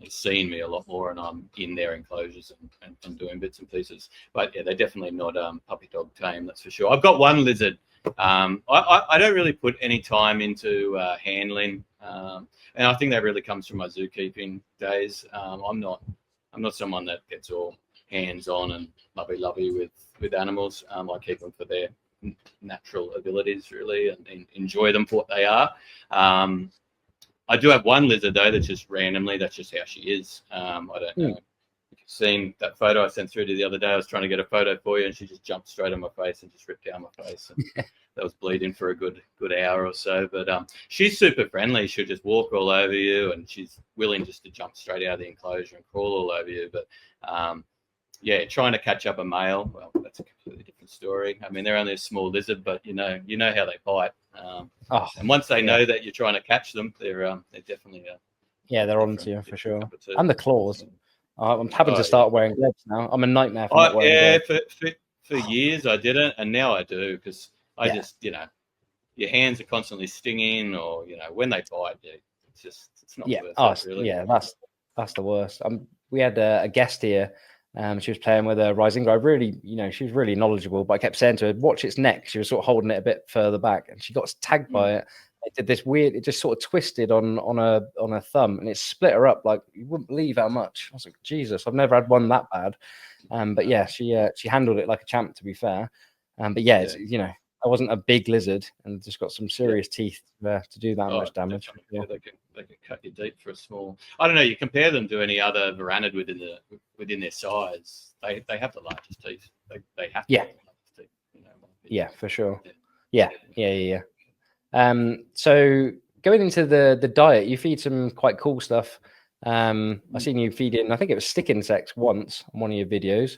seeing me a lot more, and I'm in their enclosures and doing bits and pieces. But yeah, they're definitely not puppy dog tame, that's for sure. I've got one lizard. I don't really put any time into handling, and I think that really comes from my zookeeping days. I'm not someone that gets all hands-on and lovey-lovey with animals. I keep them for their natural abilities, really, and enjoy them for what they are. I do have one lizard though that's just randomly. That's just how she is. I don't know if you've seen that photo I sent through to the other day. I was trying to get a photo for you, and she just jumped straight on my face and just ripped down my face. And that was bleeding for a good hour or so. But she's super friendly. She'll just walk all over you, and she's willing just to jump straight out of the enclosure and crawl all over you. But trying to catch up a male, well, that's a completely different story. I mean, they're only a small lizard, but you know how they bite. And once they know that you're trying to catch them, they're definitely they're on to you for sure. And the claws. I'm having to start wearing gloves now. I'm a nightmare for not wearing gloves. For years I didn't, and now I do because I just your hands are constantly stinging, or when they bite, it's not worth it, really. Yeah, that's the worst. We had a guest here. She was playing with a rising guy. Really, she was really knowledgeable. But I kept saying to her, "Watch its neck." She was sort of holding it a bit further back, and she got tagged by it. It did this weird. It just sort of twisted on her thumb, and it split her up like you wouldn't believe how much. I was like, Jesus, I've never had one that bad. But yeah, she handled it like a champ, to be fair. But yeah, wasn't a big lizard and just got some serious teeth to do that much damage. Yeah, they can cut you deep for a small. I don't know. You compare them to any other varanid within their size. They have the largest teeth. They have to have the largest teeth. Yeah, for sure. Yeah. So going into the diet, you feed some quite cool stuff. I seen you feeding, I think it was stick insects once on one of your videos.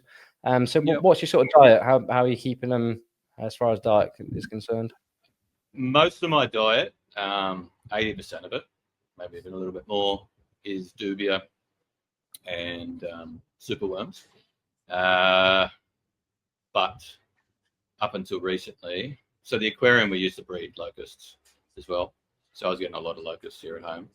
So what's your sort of diet? How are you keeping them as far as diet is concerned? Most of my diet, 80% of it, maybe even a little bit more, is dubia and superworms. But up until recently, so the aquarium we used to breed locusts as well. So I was getting a lot of locusts here at home.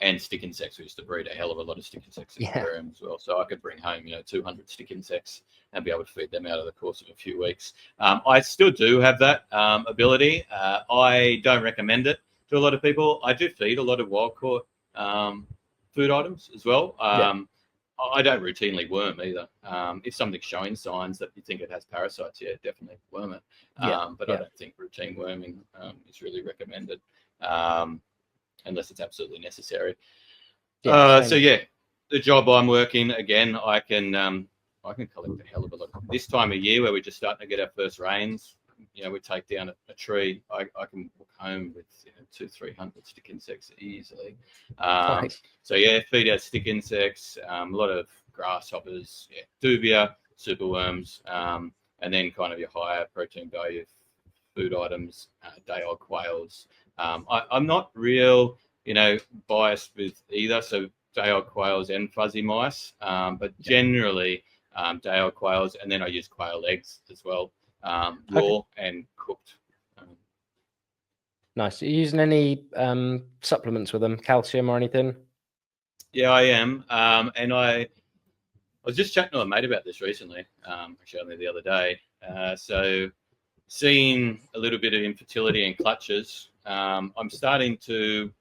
And stick insects. We used to breed a hell of a lot of stick insects in the aquarium as well. So I could bring home, 200 stick insects and be able to feed them out of the course of a few weeks. I still do have that ability. I don't recommend it to a lot of people. I do feed a lot of wild caught food items as well. I don't routinely worm either. If something's showing signs that you think it has parasites, definitely worm it. But I don't think routine worming is really recommended. Unless it's absolutely necessary. The job I'm working, again, I can collect a hell of a lot. This time of year where we're just starting to get our first rains, we take down a tree, I can walk home with 200-300 stick insects easily. Feed out stick insects, a lot of grasshoppers, dubia, superworms, and then kind of your higher protein value food items, day-old quails. I'm not real, biased with either. So day-old quails and fuzzy mice, but generally day-old quails, and then I use quail eggs as well, raw and cooked. Nice. Are you using any supplements with them, calcium or anything? Yeah, I am. And I was just chatting to a mate about this recently, actually only the other day. So seeing a little bit of infertility in clutches, I'm starting to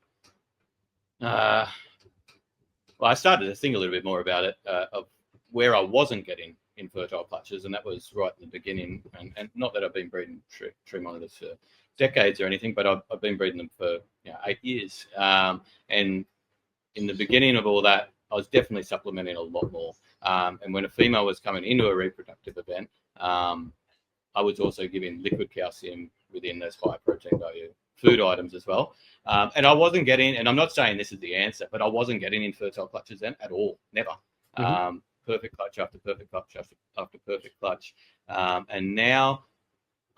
I started to think a little bit more about it, of where I wasn't getting infertile clutches, and that was right in the beginning. And not that I've been breeding tree monitors for decades or anything, but I've been breeding them for 8 years. And in the beginning of all that, I was definitely supplementing a lot more. And when a female was coming into a reproductive event, I was also giving liquid calcium within those high protein value food items as well. And I wasn't getting, and I'm not saying this is the answer, but I wasn't getting infertile clutches then at all, never. Perfect clutch after perfect clutch after perfect clutch. And now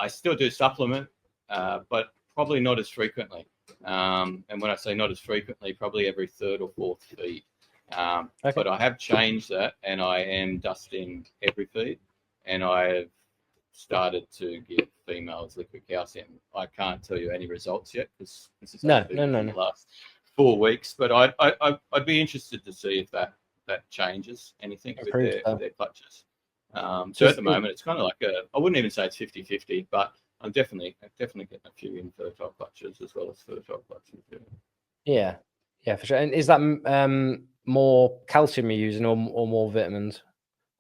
I still do supplement, but probably not as frequently. And when I say not as frequently, probably every third or fourth feed. But I have changed that, and I am dusting every feed, and I've started to give females liquid calcium. I can't tell you any results yet because this is no. the last 4 weeks, but I'd be interested to see if that changes anything with their clutches. So at the moment, it's kind of like I wouldn't even say it's 50-50, but I'm definitely getting a few infertile clutches as well as fertile clutches. Yeah, for sure. And is that more calcium you're using or more vitamins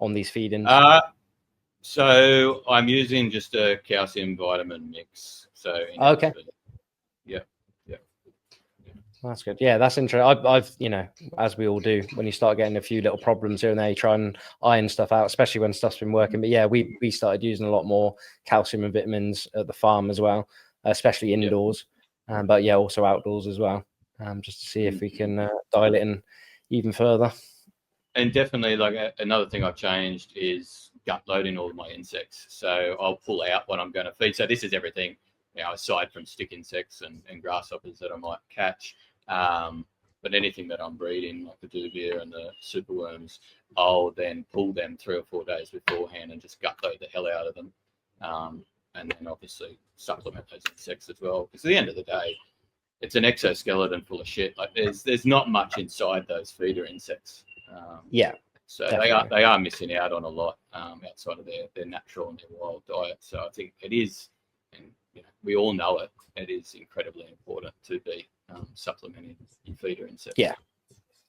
on these feedings? So I'm using just a calcium vitamin mix. So yeah. That's good. Yeah, that's interesting. I've as we all do, when you start getting a few little problems here and there, you try and iron stuff out, especially when stuff's been working. But yeah, we started using a lot more calcium and vitamins at the farm as well, especially indoors. But yeah, also outdoors as well, just to see if we can dial it in even further. And definitely, like another thing I've changed is gut loading all of my insects. So I'll pull out what I'm going to feed. So this is everything, aside from stick insects and grasshoppers that I might catch. But anything that I'm breeding, like the dubia and the superworms, I'll then pull them 3 or 4 days beforehand and just gut load the hell out of them. And then obviously supplement those insects as well. Because at the end of the day, it's an exoskeleton full of shit. Like there's not much inside those feeder insects. So definitely. they are missing out on a lot outside of their natural and their wild diet. So I think it is, and we all know it. It is incredibly important to be supplementing your feeder insects.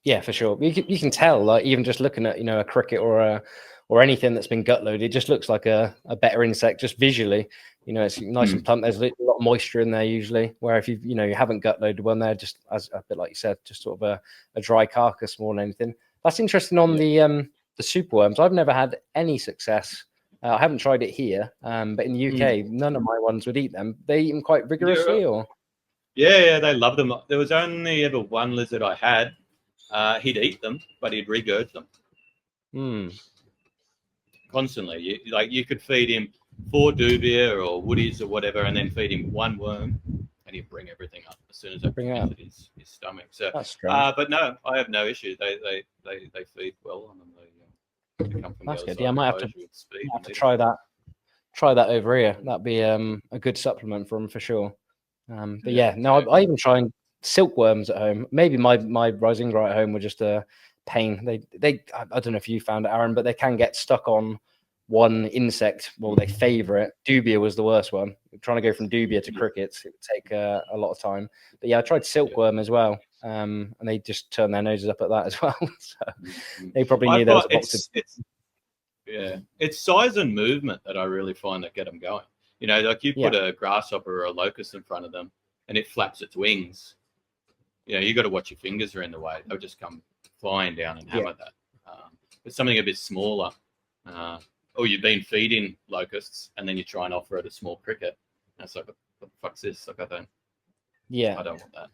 Yeah, for sure. You can tell, like even just looking at a cricket or or anything that's been gut loaded just looks like a better insect just visually. It's nice and plump. There's a lot of moisture in there usually, where if you haven't gut loaded one, they're just, as a bit like you said, just sort of a dry carcass more than anything. That's interesting on the superworms. I've never had any success. I haven't tried it here, but in the UK, none of my ones would eat them. They eat them quite vigorously, or? Yeah, they love them. There was only ever one lizard I had. He'd eat them, but he'd regurge them. Constantly. You could feed him 4 dubia or woodies or whatever, and then feed him 1 worm, and he'd bring everything up as soon as it entered his stomach. So, that's strange. but no, I have no issue. They feed well on them. They come from that's the other good. Yeah, I might have to try that. Try that over here. That'd be a good supplement for them for sure. But I even try and silkworms at home. Maybe my Risingra at home were just a pain. They I don't know if you found it, Aaron, but they can get stuck on one insect. Well, they favourite. Dubia was the worst one. Trying to go from dubia to crickets, it would take a lot of time. But yeah, I tried silkworm as well, and they just turned their noses up at that as well. So they probably knew there was a box it's size and movement that I really find that get them going. Like you put a grasshopper or a locust in front of them, and it flaps its wings. You got to watch your fingers are in the way. They'll just come flying down and hammer that. But something a bit smaller, or you've been feeding locusts and then you try and offer it a small cricket. And it's like, what the fuck's this? Like, I don't want that.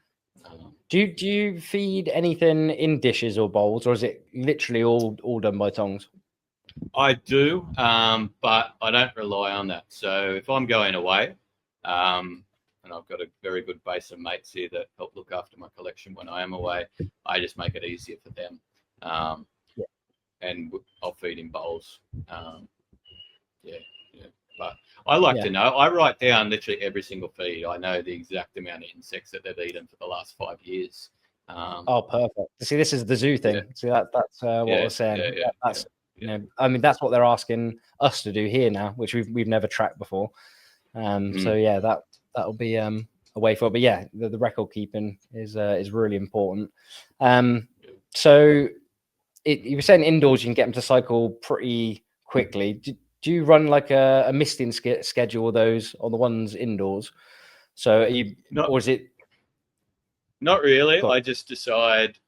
Do you feed anything in dishes or bowls, or is it literally all done by tongs? I do, but I don't rely on that. So if I'm going away, and I've got a very good base of mates here that help look after my collection when I am away, I just make it easier for them. And I'll feed in bowls. But I like to know. I write down literally every single feed. I know the exact amount of insects that they've eaten for the last 5 years. Perfect. See, this is the zoo thing. See, that's what I was saying. That's I mean, that's what they're asking us to do here now, which we've never tracked before. So yeah, that'll be a way forward. But yeah, the record keeping is really important. So you were saying indoors you can get them to cycle pretty quickly. Do you run like a misting schedule of those on the ones indoors? So or is it? Not really. I just decide,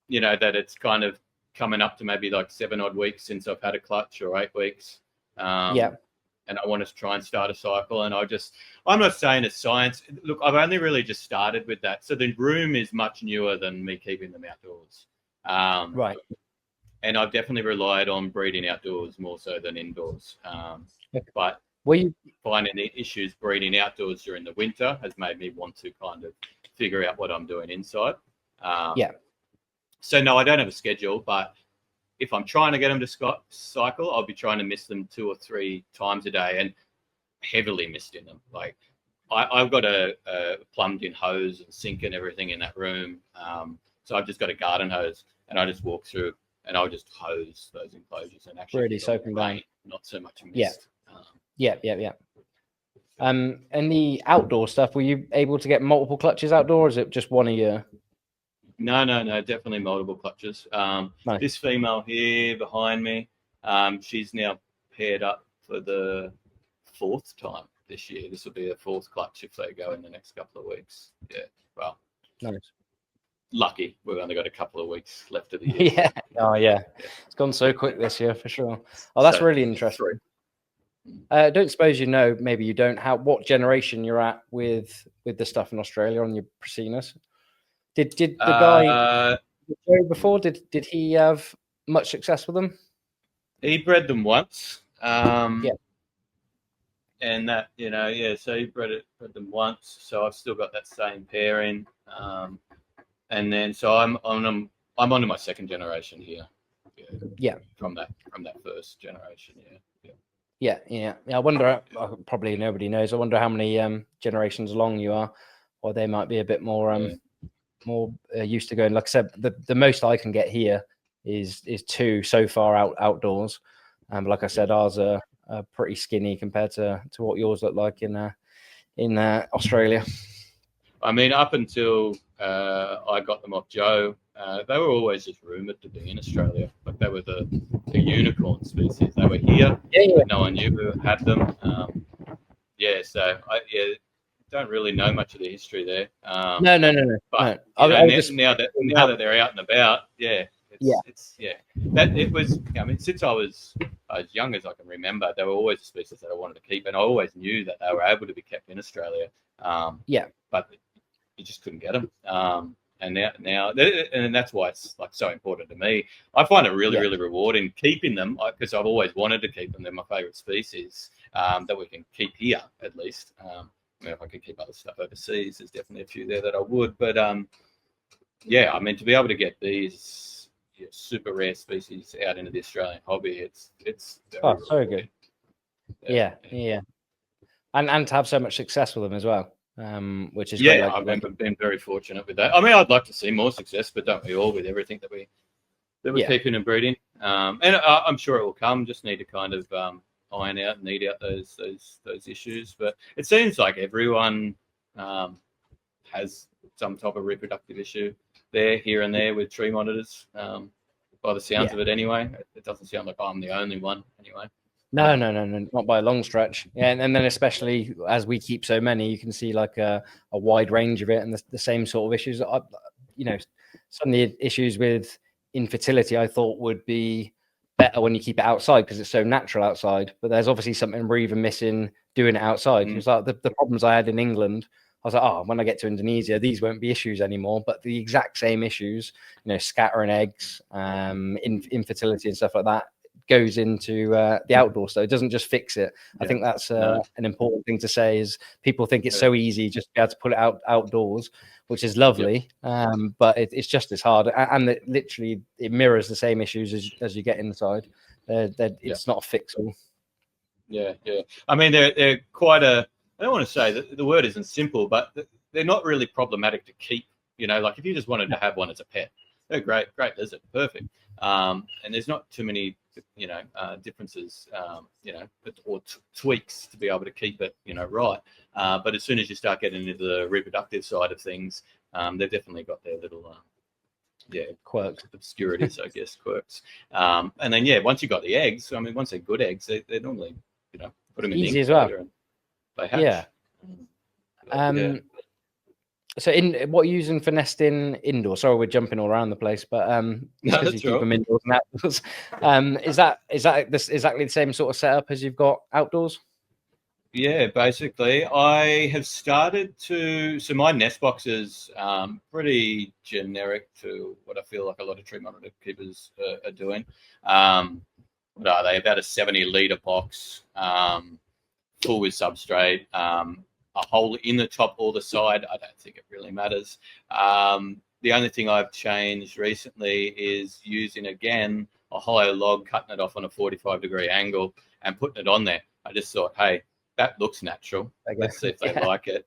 that it's kind of coming up to maybe like 7 odd weeks since I've had a clutch, or 8 weeks. And I want to try and start a cycle. And I'm not saying it's science. Look, I've only really just started with that. So the room is much newer than me keeping them outdoors. Right. And I've definitely relied on breeding outdoors more so than indoors. But finding the issues breeding outdoors during the winter has made me want to kind of figure out what I'm doing inside. So no, I don't have a schedule, but if I'm trying to get them to cycle, I'll be trying to mist them 2 or 3 times a day, and heavily misting them. Like I've got a plumbed in hose and sink and everything in that room. So I've just got a garden hose, and I just walk through and I'll just hose those enclosures and actually really soaking down. Not so much mist. Yeah. And the outdoor stuff, were you able to get multiple clutches outdoor, or is it just one a year? No, definitely multiple clutches. Nice. This female here behind me, she's now paired up for the 4th time this year. This will be a 4th clutch if they go in the next couple of weeks. Yeah, well, nice. Lucky we've only got a couple of weeks left of the year. Yeah. Oh yeah. It's gone so quick this year for sure. Oh, that's really interesting. Don't suppose maybe you don't, what generation you're at with the stuff in Australia on your Prasinus? Did the guy before, did he have much success with them? He bred them once. And that, so he bred them once. So I've still got that same pairing. And then so I'm on to my 2nd generation here. Yeah. From that 1st generation. Yeah. I wonder. Probably nobody knows. I wonder how many generations along you are, or they might be a bit more used to going. Like I said, the most I can get here is 2 so far outdoors. But like I said, ours are pretty skinny compared to what yours look like in Australia. I mean, up until I got them off Joe, They were always just rumoured to be in Australia. Like they were the unicorn species. They were here, but no one knew who had them. So I don't really know much of the history there. No. But I was just now that they're out and about, it's that it was. I mean, since I was as young as I can remember, they were always a species that I wanted to keep, and I always knew that they were able to be kept in Australia. But you just couldn't get them. And now, and that's why it's like so important to me. I find it really rewarding keeping them because I've always wanted to keep them. They're my favourite species that we can keep here at least. I mean, if I could keep other stuff overseas, there's definitely a few there that I would. But I mean, to be able to get these super rare species out into the Australian hobby, it's so good. Yeah. And to have so much success with them as well, which is great. I've been very fortunate with that. I mean, I'd like to see more success, but don't we all with everything that we're keeping and breeding? And I'm sure it will come. Just need to kind of iron out and knead out those issues. But it seems like everyone has some type of reproductive issue here and there with tree monitors. By the sounds of it, anyway, it doesn't sound like I'm the only one. Anyway. No, not by a long stretch. Yeah, and then especially as we keep so many, you can see like a wide range of it, and the same sort of issues. Some of the issues with infertility I thought would be better when you keep it outside because it's so natural outside. But there's obviously something we're even missing doing it outside. It's like the problems I had in England. I was like, when I get to Indonesia, these won't be issues anymore. But the exact same issues, scattering eggs, infertility and stuff like that, goes into the outdoors, so it doesn't just fix it. I think that's an important thing to say. Is people think it's so easy just to be able to put it outdoors, which is lovely, but it's just as hard, and it literally it mirrors the same issues as you get inside. It's not a fix all. I mean, they're quite a. I don't want to say that the word isn't simple, but they're not really problematic to keep. Like if you just wanted to have one as a pet, they're great lizard, perfect. And there's not too many differences, or tweaks to be able to keep it, right. But as soon as you start getting into the reproductive side of things, they've definitely got their little, quirks, obscurities, I guess, quirks. And then, once you got the eggs, I mean, once they're good eggs, they're normally, put them in easy the as well. And they hatch. So, what are you using for nesting indoors? Sorry, we're jumping all around the place, but because you keep them indoors and outdoors, is that exactly the same sort of setup as you've got outdoors? Yeah, basically, I have started to. So my nest box is pretty generic to what I feel like a lot of tree monitor keepers are doing. What are they? About a 70-litre box, full with substrate. A hole in the top or the side. I don't think it really matters. The only thing I've changed recently is using, again, a hollow log, cutting it off on a 45-degree angle and putting it on there. I just thought, hey, that looks natural. Let's see if they like it.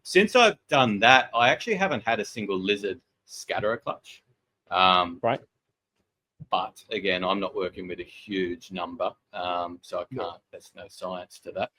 Since I've done that, I actually haven't had a single lizard scatter a clutch. Right. But again, I'm not working with a huge number, so I can't. There's no science to that.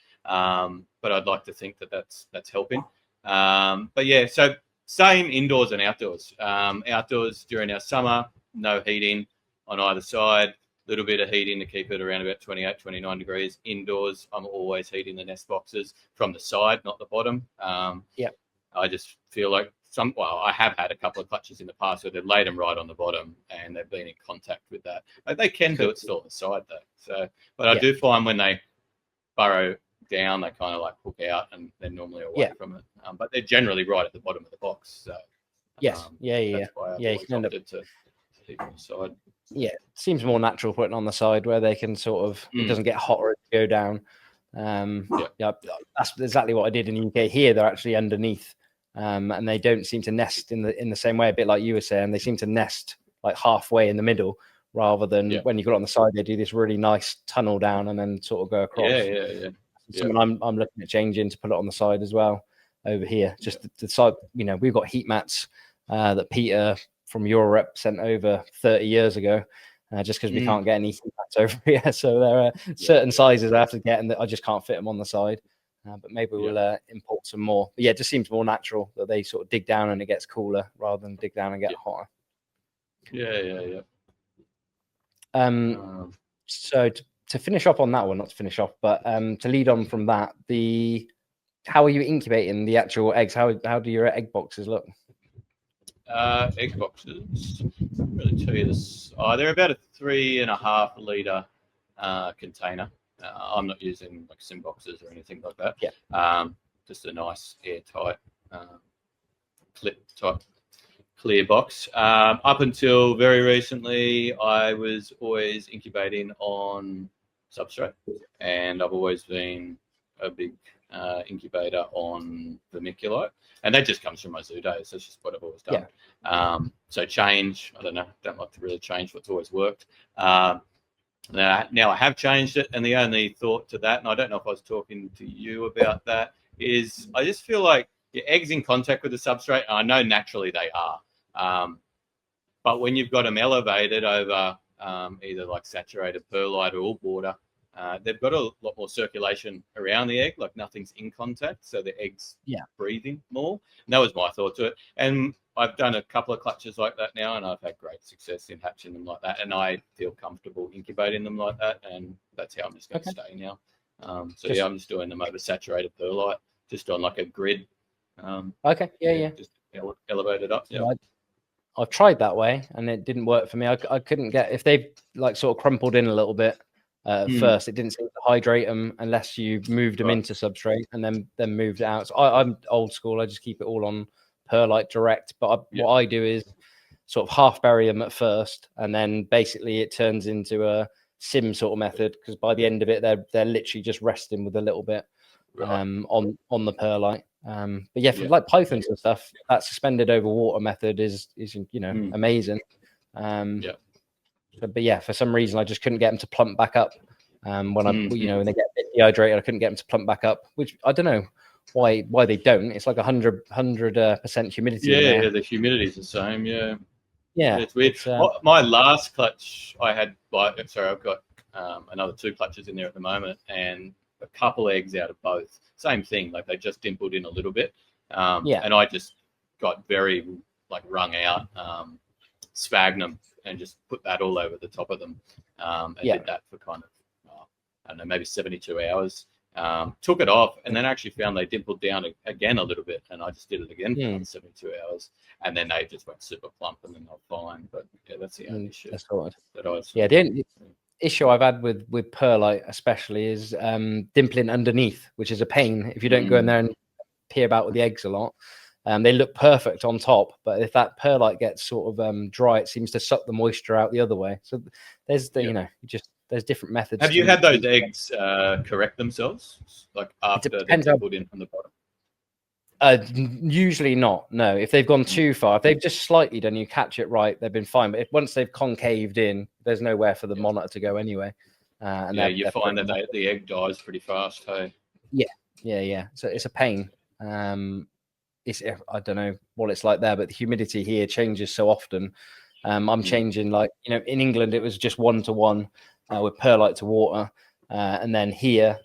But I'd like to think that that's helping. But yeah, so same indoors and outdoors. Outdoors during our summer, no heating on either side. Little bit of heating to keep it around about 28, 29 degrees. Indoors, I'm always heating the nest boxes from the side, not the bottom. I just feel like I have had a couple of clutches in the past where they've laid them right on the bottom and they've been in contact with that. They can do it still on the side though. So, but I do find when they burrow down, they kind of like hook out and they're normally away from it. But they're generally right at the bottom of the box. So that's why I've always opted to keep on the side. Yeah, it seems more natural putting on the side where they can sort of it doesn't get hotter to go down. That's exactly what I did in the UK. Here they're actually underneath. And they don't seem to nest in the same way, a bit like you were saying. They seem to nest like halfway in the middle, rather than when you got on the side, they do this really nice tunnel down and then sort of go across. Something I'm looking at changing to put it on the side as well over here. Just the side, we've got heat mats that Peter from Europe sent over 30 years ago. Just because we can't get any heat mats over here, so there are certain sizes I have to get, and I just can't fit them on the side. But maybe we'll import some more. But yeah, it just seems more natural that they sort of dig down and it gets cooler rather than dig down and get hotter. Yeah. So to finish up on that one, not to finish off, but to lead on from that, how are you incubating the actual eggs? How do your egg boxes look? Egg boxes. I can't really tell you this. They're about a 3.5 litre container. I'm not using like sim boxes or anything like that. Yeah. Just a nice airtight clip type clear box. Up until very recently, I was always incubating on substrate, and I've always been a big incubator on vermiculite, and that just comes from my zoo days. That's just what I've always done. Yeah. So change, I don't know, don't like to really change what's always worked. Now I have changed it, and the only thought to that, and I don't know if I was talking to you about that, is I just feel like your eggs in contact with the substrate, and I know naturally they are, but when you've got them elevated over either like saturated perlite or water, they've got a lot more circulation around the egg, like nothing's in contact, so the egg's breathing more. And that was my thought to it. And I've done a couple of clutches like that now, and I've had great success in hatching them like that, and I feel comfortable incubating them like that, and that's how I'm just going to stay now. I'm just doing them over saturated perlite, just on like a grid. Just elevated up. Yeah. I've tried that way and it didn't work for me. I couldn't get, if they like sort of crumpled in a little bit at first, it didn't seem to hydrate them unless you moved them into substrate and then moved it out. So I'm old school. I just keep it all on perlite direct. But what I do is sort of half bury them at first, and then basically it turns into a sim sort of method, because by the end of it, they're literally just resting with a little bit on the perlite. But for like pythons and stuff, that suspended over water method is amazing. But for some reason I just couldn't get them to plump back up. When when they get a bit dehydrated, I couldn't get them to plump back up, which I don't know why they don't. It's like 100% humidity. Yeah, the humidity's the same. Yeah, it's weird. My last clutch I had, I've got another 2 clutches in there at the moment, and a couple eggs out of both. Same thing, like they just dimpled in a little bit. And I just got very like wrung out sphagnum and just put that all over the top of them. And did that for kind of, I don't know, maybe 72 hours. Took it off, and then actually found they dimpled down again a little bit, and I just did it again for 72 hours, and then they just went super plump, and then they're fine. But that's the only issue that I was. The only issue I've had with perlite especially is dimpling underneath, which is a pain if you don't go in there and peer about with the eggs a lot. They look perfect on top, but if that perlite gets sort of dry, it seems to suck the moisture out the other way. So there's there's different methods. Have you had those eggs correct themselves, like after they're put in from the bottom? Usually not. No, if they've gone too far, if they've just slightly done, you catch it right, they've been fine. But once they've concaved in, there's nowhere for the monitor to go anyway. And you find that the egg dies pretty fast. Hey. Yeah. So it's a pain. I don't know what it's like there, but the humidity here changes so often. I'm changing, like, in England it was just 1-to-1 with perlite to water, and then here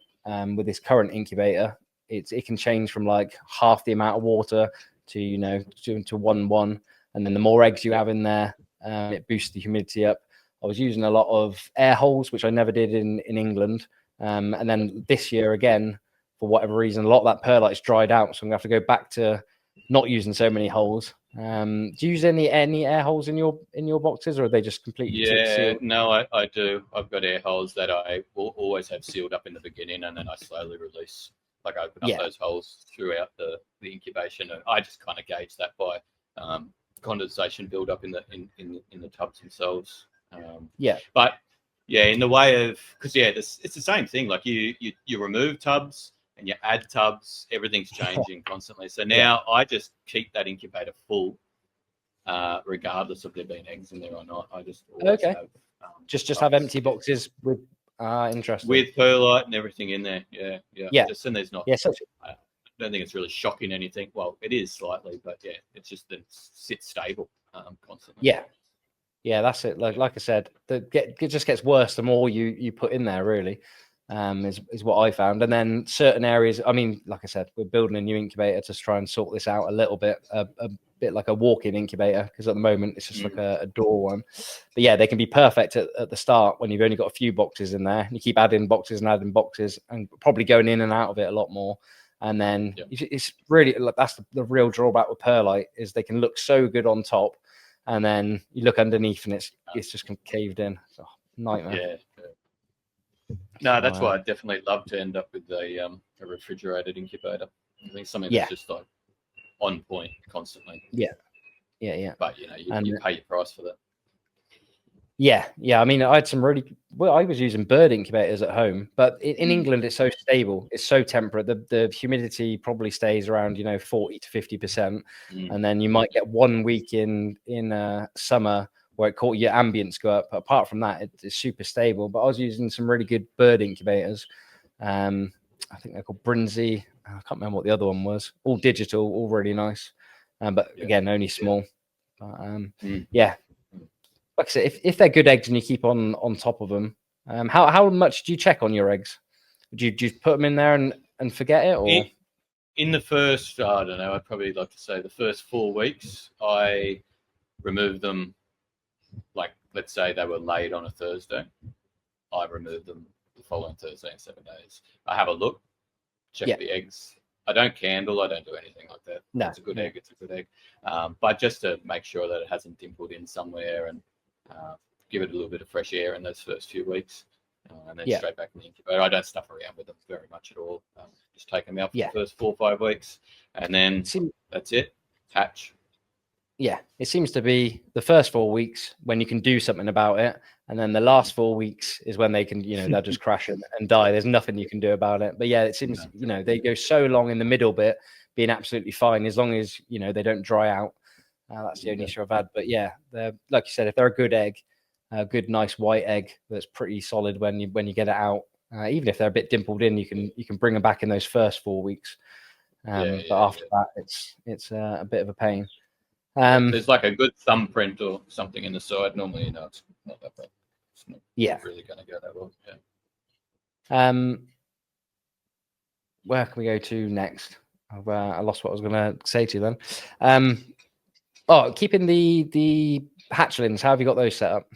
with this current incubator, it can change from like half the amount of water to 1-1, and then the more eggs you have in there, it boosts the humidity up. I was using a lot of air holes, which I never did in England, and then this year again, for whatever reason, a lot of that perlite's dried out, so I'm gonna have to go back to not using so many holes. Do you use any air holes in your boxes, or are they just completely sealed? No, I do. I've got air holes that I will always have sealed up in the beginning, and then I slowly release. Like, I open up those holes throughout the incubation, and I just kind of gauge that by condensation build up in the tubs themselves. But in the way of, because it's the same thing. Like you remove tubs and you add tubs, everything's changing constantly. So now I just keep that incubator full, regardless of there being eggs in there or not. I just always have, just have empty boxes with interesting, with perlite and everything in there. Just, and there's not. I don't think it's really shocking anything. Well, it is slightly, but it's just that it sits stable constantly. That's it. Like I said, it just gets worse the more you put in there, really. Is what I found. And then certain areas, I mean, like I said, we're building a new incubator to try and sort this out a little bit. A bit like a walk-in incubator, because at the moment it's just like a door one. But yeah, they can be perfect at the start when you've only got a few boxes in there, and you keep adding boxes and probably going in and out of it a lot more. And then it's really, that's the real drawback with perlite, is they can look so good on top, and then you look underneath and it's just caved in. It's a nightmare. No, that's why I definitely love to end up with a refrigerated incubator. I think something that's just like on point constantly. Yeah. But you pay your price for that. Yeah. I mean, I had some I was using bird incubators at home, but in England it's so stable, it's so temperate. The humidity probably stays around 40 to 50%, and then you might get 1 week in summer where your ambience go up. But apart from that, it's super stable. But I was using some really good bird incubators. I think they're called Brinzy. I can't remember what the other one was. All digital, all really nice, but again, only small. But, like I said, if they're good eggs and you keep on top of them, how much do you check on your eggs? Do you put them in there and forget it, or in the first? I don't know. I'd probably like to say the first 4 weeks, I remove them. Like, let's say they were laid on a Thursday, I remove them the following Thursday in 7 days. I have a look, check the eggs. I don't candle. I don't do anything like that. No, it's a good egg. It's a good egg. But just to make sure that it hasn't dimpled in somewhere, and give it a little bit of fresh air in those first few weeks, and then straight back in the incubator. I don't stuff around with them very much at all. Just take them out for the first 4 or 5 weeks, and then that's it. Hatch. Yeah, it seems to be the first 4 weeks when you can do something about it, and then the last 4 weeks is when they can, they'll just crash and die. There's nothing you can do about it. But yeah, it seems, they go so long in the middle bit being absolutely fine, as long as, they don't dry out. That's the only issue I've had. But yeah, they're, like you said, if they're a good egg, a good nice white egg that's pretty solid when you get it out, even if they're a bit dimpled in, you can bring them back in those first 4 weeks. But after that, it's a bit of a pain. There's like a good thumbprint or something in the side. Normally, it's not that bad. It's not really going to go that well. Where can we go to next? I lost what I was going to say to you then. Keeping the hatchlings. How have you got those set up?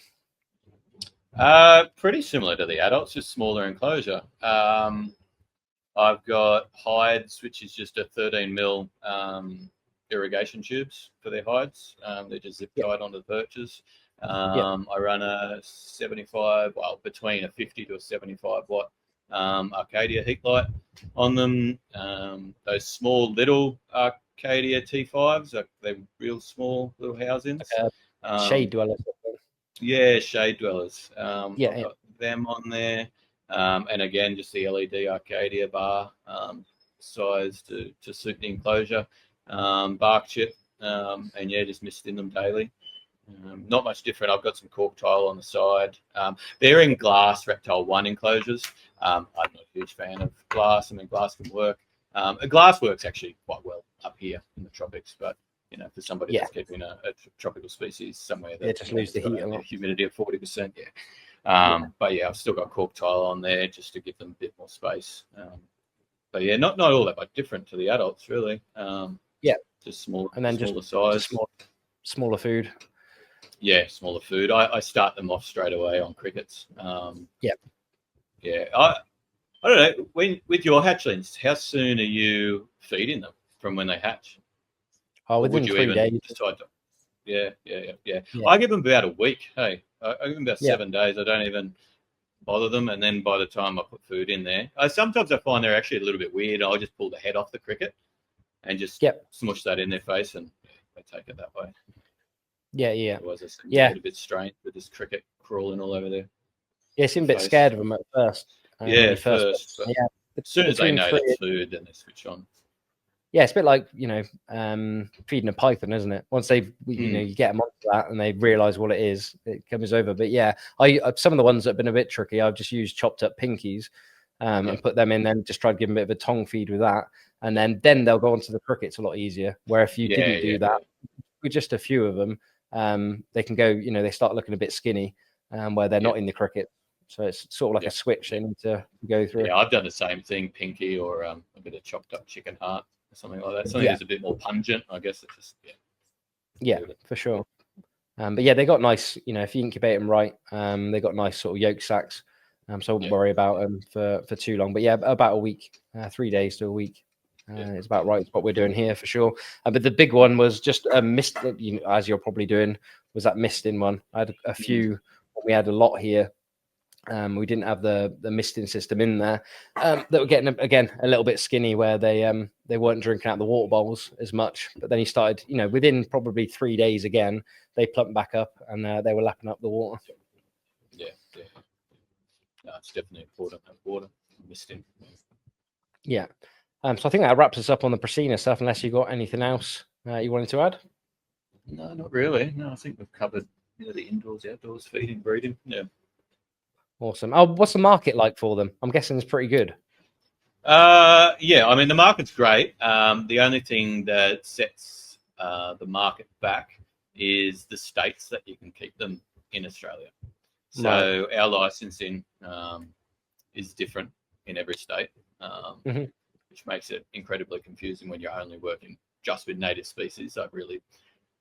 Pretty similar to the adults, just smaller enclosure. I've got hides, which is just a 13 mil irrigation tubes for their hides. They're just zip tied onto the perches. I run a 75, between a 50 to a 75 watt Arcadia heat light on them. Those small little Arcadia T5s, they're real small little housings. Shade dwellers. Yeah, shade dwellers. I've got them on there. And again, just the LED Arcadia bar size to suit the enclosure. Bark chip, and just mist in them daily. Not much different. I've got some cork tile on the side. They're in glass Reptile 1 enclosures. I'm not a huge fan of glass. I mean, glass can work. Glass works actually quite well up here in the tropics, but for somebody that's keeping a tropical species somewhere that just lose the heat a lot. Humidity of 40%. But I've still got cork tile on there just to give them a bit more space. But not all that much different to the adults, really. Just smaller, and then smaller size, smaller food. Yeah, smaller food. I start them off straight away on crickets. I don't know. With your hatchlings, how soon are you feeding them from when they hatch? Within 3 days. Decide to... Yeah. I give them about a week. Hey, I give them about 7 days. I don't even bother them, and then by the time I put food in there, sometimes I find they're actually a little bit weird. I'll just pull the head off the cricket and just smush that in their face, and they take it that way. Otherwise, it's a bit strange with this cricket crawling all over there. Yeah, I seem a bit scared of them at first. As soon as they know it's food, then they switch on. Yeah, it's a bit like feeding a python, isn't it? Once they've you get them onto that and they realise what it is, it comes over. But I some of the ones that have been a bit tricky, I've just used chopped up pinkies and put them in, then just try to give them a bit of a tongue feed with that, and then they'll go onto the crickets a lot easier. Where if you didn't do that with just a few of them, they can go. They start looking a bit skinny, where they're not in the cricket. So it's sort of like a switch they need to go through. Yeah, I've done the same thing, pinky or a bit of chopped up chicken heart or something like that. Something that's a bit more pungent, I guess. It's just Yeah, for sure. But yeah, they got nice, if you incubate them right, they got nice sort of yolk sacs. So I wouldn't worry about them for too long. But yeah, about a week, 3 days to a week. It's about right. It's what we're doing here for sure. But the big one was just a mist, as you're probably doing, was that misting one. I had a few, we had a lot here. We didn't have the misting system in there. That were getting, again, a little bit skinny where they weren't drinking out the water bowls as much. But then he started, within probably 3 days again, they plumped back up and they were lapping up the water. Yeah. No, it's definitely important. Water, misting. Yeah. So I think that wraps us up on the Prasina stuff, unless you got anything else you wanted to add. No, not really. No, I think we've covered the indoors, outdoors, feeding, breeding. Yeah. Awesome. Oh, what's the market like for them? I'm guessing it's pretty good. Yeah, I mean, the market's great. The only thing that sets the market back is the states that you can keep them in Australia. So our licensing is different in every state, which makes it incredibly confusing when you're only working just with native species. So really,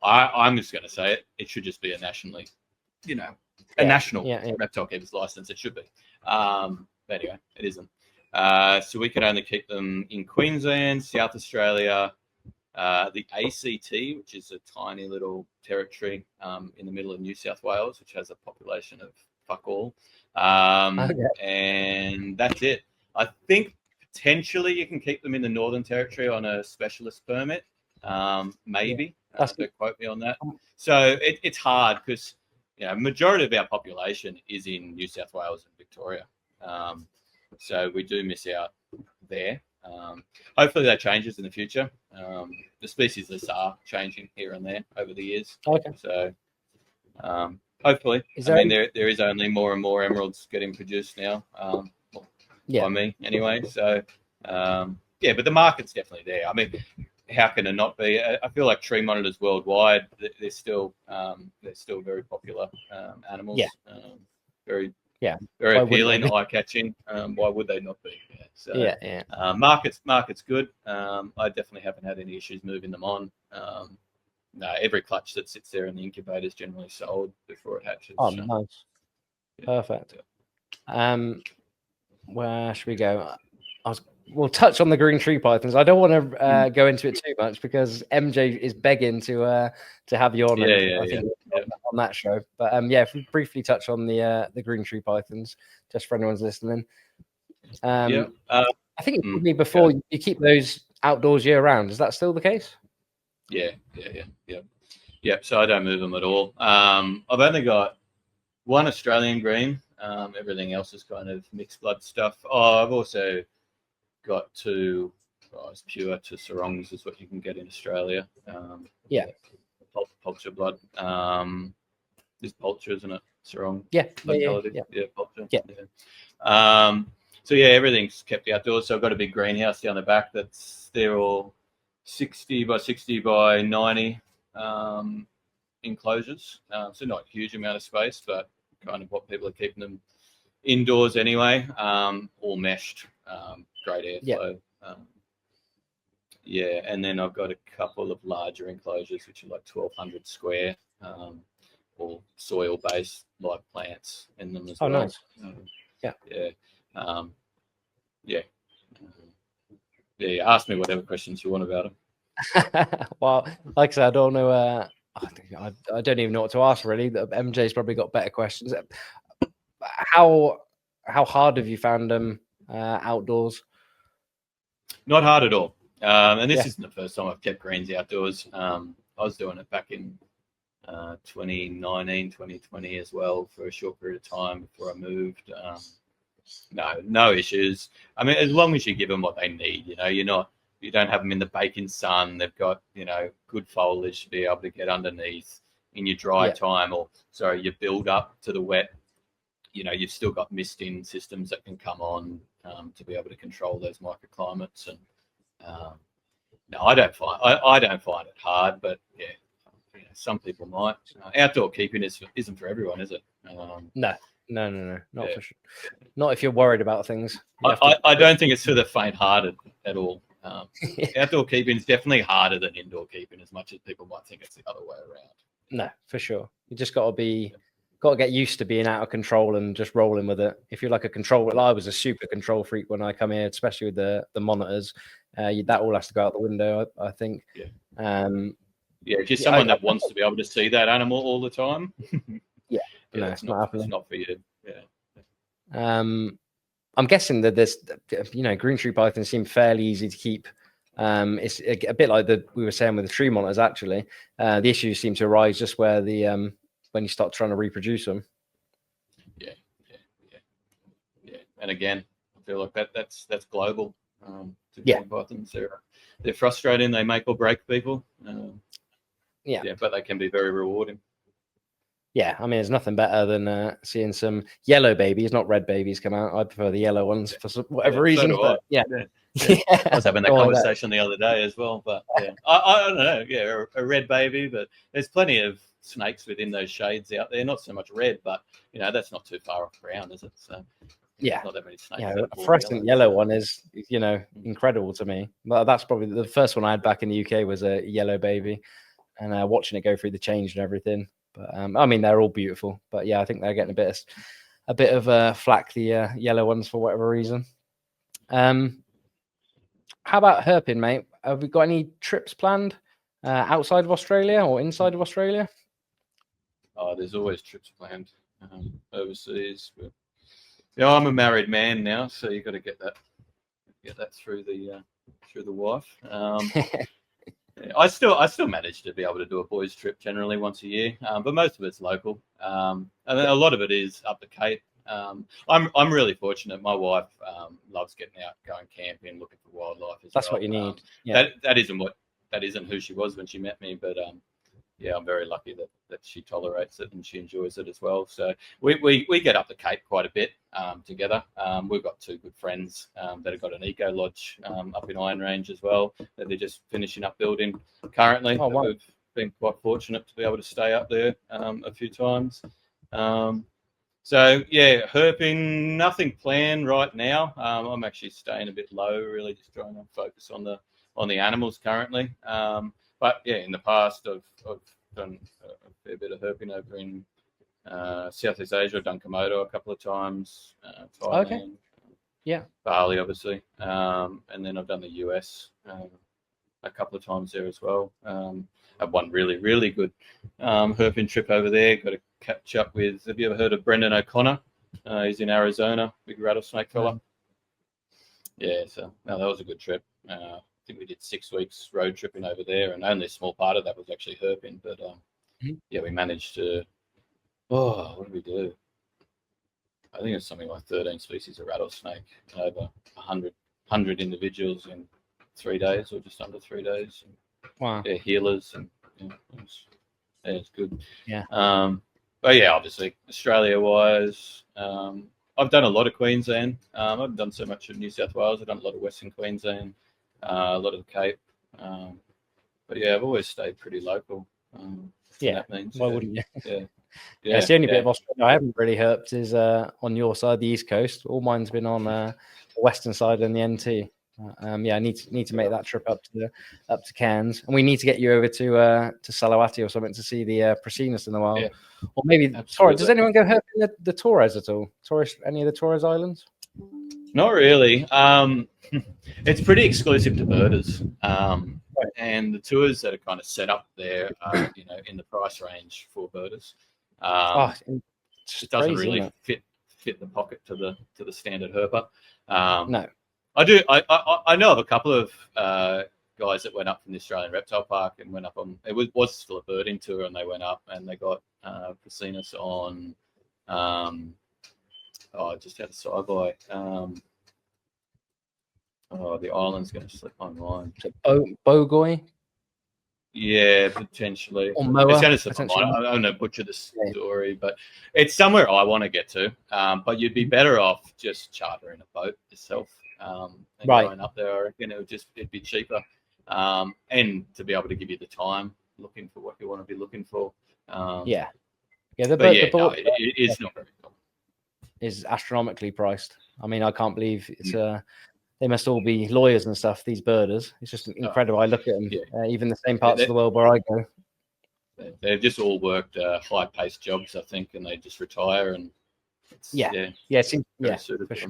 I'm just going to say it. It should just be a nationally, a national reptile keeper's license. It should be. But anyway, it isn't. So we can only keep them in Queensland, South Australia, the ACT, which is a tiny little territory in the middle of New South Wales, which has a population of fuck all. And that's it. I think potentially you can keep them in the Northern Territory on a specialist permit. Maybe. Don't quote me on that. So it's hard because majority of our population is in New South Wales and Victoria. So we do miss out there. Hopefully that changes in the future. The species lists are changing here and there over the years. So hopefully, there is only more and more emeralds getting produced now. By me anyway. So but the market's definitely there. I mean, how can it not be? I feel like tree monitors worldwide, they're still very popular animals. Very appealing, eye-catching. Why would they not be? Market's good. I definitely haven't had any issues moving them on. No, every clutch that sits there in the incubator is generally sold before it hatches. Oh, nice. Perfect. Where should we go? We'll touch on the green tree pythons. I don't want to go into it too much because MJ is begging to have you on. I think on that show. But if we briefly touch on the green tree pythons, just for anyone's listening. I think it would be before you keep those outdoors year round. Is that still the case? Yeah. So I don't move them at all. I've only got one Australian green. Everything else is kind of mixed blood stuff. I've also got two pure to sarongs is what you can get in Australia. Pulture blood. Is pulture, isn't it? Sarong. Vitality. Pulture. So everything's kept outdoors. So I've got a big greenhouse down the back they're all 60 by 60 by 90 enclosures. So not a huge amount of space, but kind of what people are keeping them indoors anyway. All meshed, great airflow. And then I've got a couple of larger enclosures, which are like 1,200 square, all soil-based live plants in them as well. Nice. Ask me whatever questions you want about them. Well, like I said, I don't know. I don't even know what to ask really. MJ's probably got better questions. How hard have you found them outdoors? Not hard at all. And this isn't the first time I've kept greens outdoors. I was doing it back in 2019, 2020 as well for a short period of time before I moved. No issues. I mean, as long as you give them what they need, you don't have them in the baking sun. They've got, good foliage to be able to get underneath in your dry time, your build up to the wet. You've still got misting systems that can come on to be able to control those microclimates. And no, I don't find it hard, but some people might. Outdoor keeping isn't for everyone, is it? No, not for sure. Not if you're worried about things. I don't think it's for the faint-hearted at all. Outdoor keeping is definitely harder than indoor keeping, as much as people might think it's the other way around. No, for sure. You just got to get used to being out of control and just rolling with it. If you're like a control, well, I was a super control freak when I come here, especially with the monitors. That all has to go out the window, I think. Yeah. Yeah, If you're someone that wants to be able to see that animal all the time, yeah, no, it's not happening. It's not for you. Yeah. I'm guessing that there's, green tree pythons seem fairly easy to keep. It's a bit like we were saying with the tree monitors. Actually, the issues seem to arise just where when you start trying to reproduce them. Yeah. And again, I feel like that's global. Pythons, they're frustrating. They make or break people. But they can be very rewarding. Yeah, I mean, there's nothing better than seeing some yellow babies, not red babies, come out. I prefer the yellow ones for whatever reason. So yeah. I was having that conversation the other day as well. But I don't know. Yeah, a red baby, but there's plenty of snakes within those shades out there. Not so much red, but that's not too far off brown, is it? So not that many snakes. Yeah, a fluorescent yellow one is incredible to me. Well, that's probably the first one I had back in the UK was a yellow baby, and watching it go through the change and everything. But I mean, they're all beautiful. But yeah, I think they're getting a bit of flack, the yellow ones, for whatever reason. How about herping, mate? Have we got any trips planned outside of Australia or inside of Australia? Oh, there's always trips planned overseas. But I'm a married man now, so you got to get that through the wife. I still manage to be able to do a boys' trip generally once a year, but most of it's local, and a lot of it is up the Cape. I'm really fortunate. My wife loves getting out, going camping, looking for wildlife. That's what you need. That isn't who she was when she met me, but I'm very lucky that she tolerates it and she enjoys it as well. So we get up the Cape quite a bit together. We've got two good friends that have got an eco lodge up in Iron Range as well that they're just finishing up building currently. Oh, wow. We've been quite fortunate to be able to stay up there a few times. Herping, nothing planned right now. I'm actually staying a bit low, really just trying to focus on the animals currently. But in the past, I've done a fair bit of herping over in Southeast Asia. I've done Komodo a couple of times, Thailand, okay. Yeah, Bali, obviously, and then I've done the US a couple of times there as well. I've one really, really good herping trip over there. Got to catch up with. Have you ever heard of Brendan O'Connor? He's in Arizona, big rattlesnake fella. Yeah, so that was a good trip. I think we did 6 weeks road tripping over there, and only a small part of that was actually herping. But we managed to. Oh, what did we do? I think it's something like 13 species of rattlesnake and over 100 individuals in 3 days, or just under 3 days. Wow. Yeah, healers, and it's good. Yeah. But obviously Australia-wise, I've done a lot of Queensland. I haven't done so much of New South Wales. I've done a lot of Western Queensland, a lot of the Cape. But I've always stayed pretty local. That means, why wouldn't you? Yeah. It's the only bit of Australia I haven't really herped is on your side, the East Coast. All mine's been on the western side and the NT. I need to make that trip up to Cairns, and we need to get you over to Salawati or something to see the Prasinus in the wild, or maybe Torres. Does anyone go herping the Torres at all? Any of the Torres Islands? Not really. It's pretty exclusive to birders, and the tours that are kind of set up there are in the price range for birders. It doesn't really fit the pocket to the standard herper. No. I do. I know of a couple of guys that went up from the Australian Reptile Park and went up on. It was still a birding tour, and they went up and they got Prasinus on. I just had a side-by. The island's going to slip my mind. Bogoy? Yeah, potentially. Or Moa, it's going to slip my mind. I don't know, butcher the story, but it's somewhere I want to get to. But you'd be better off just chartering a boat yourself. And going up there, I reckon it'd be cheaper. And to be able to give you the time looking for what you want to be looking for. The boat it's not very cool. Is astronomically priced. I mean, I can't believe it's they must all be lawyers and stuff. These birders, it's just incredible. I look at them, even the same parts of the world where I go. They've just all worked high-paced jobs, I think, and they just retire. And it's, it seems, for sure.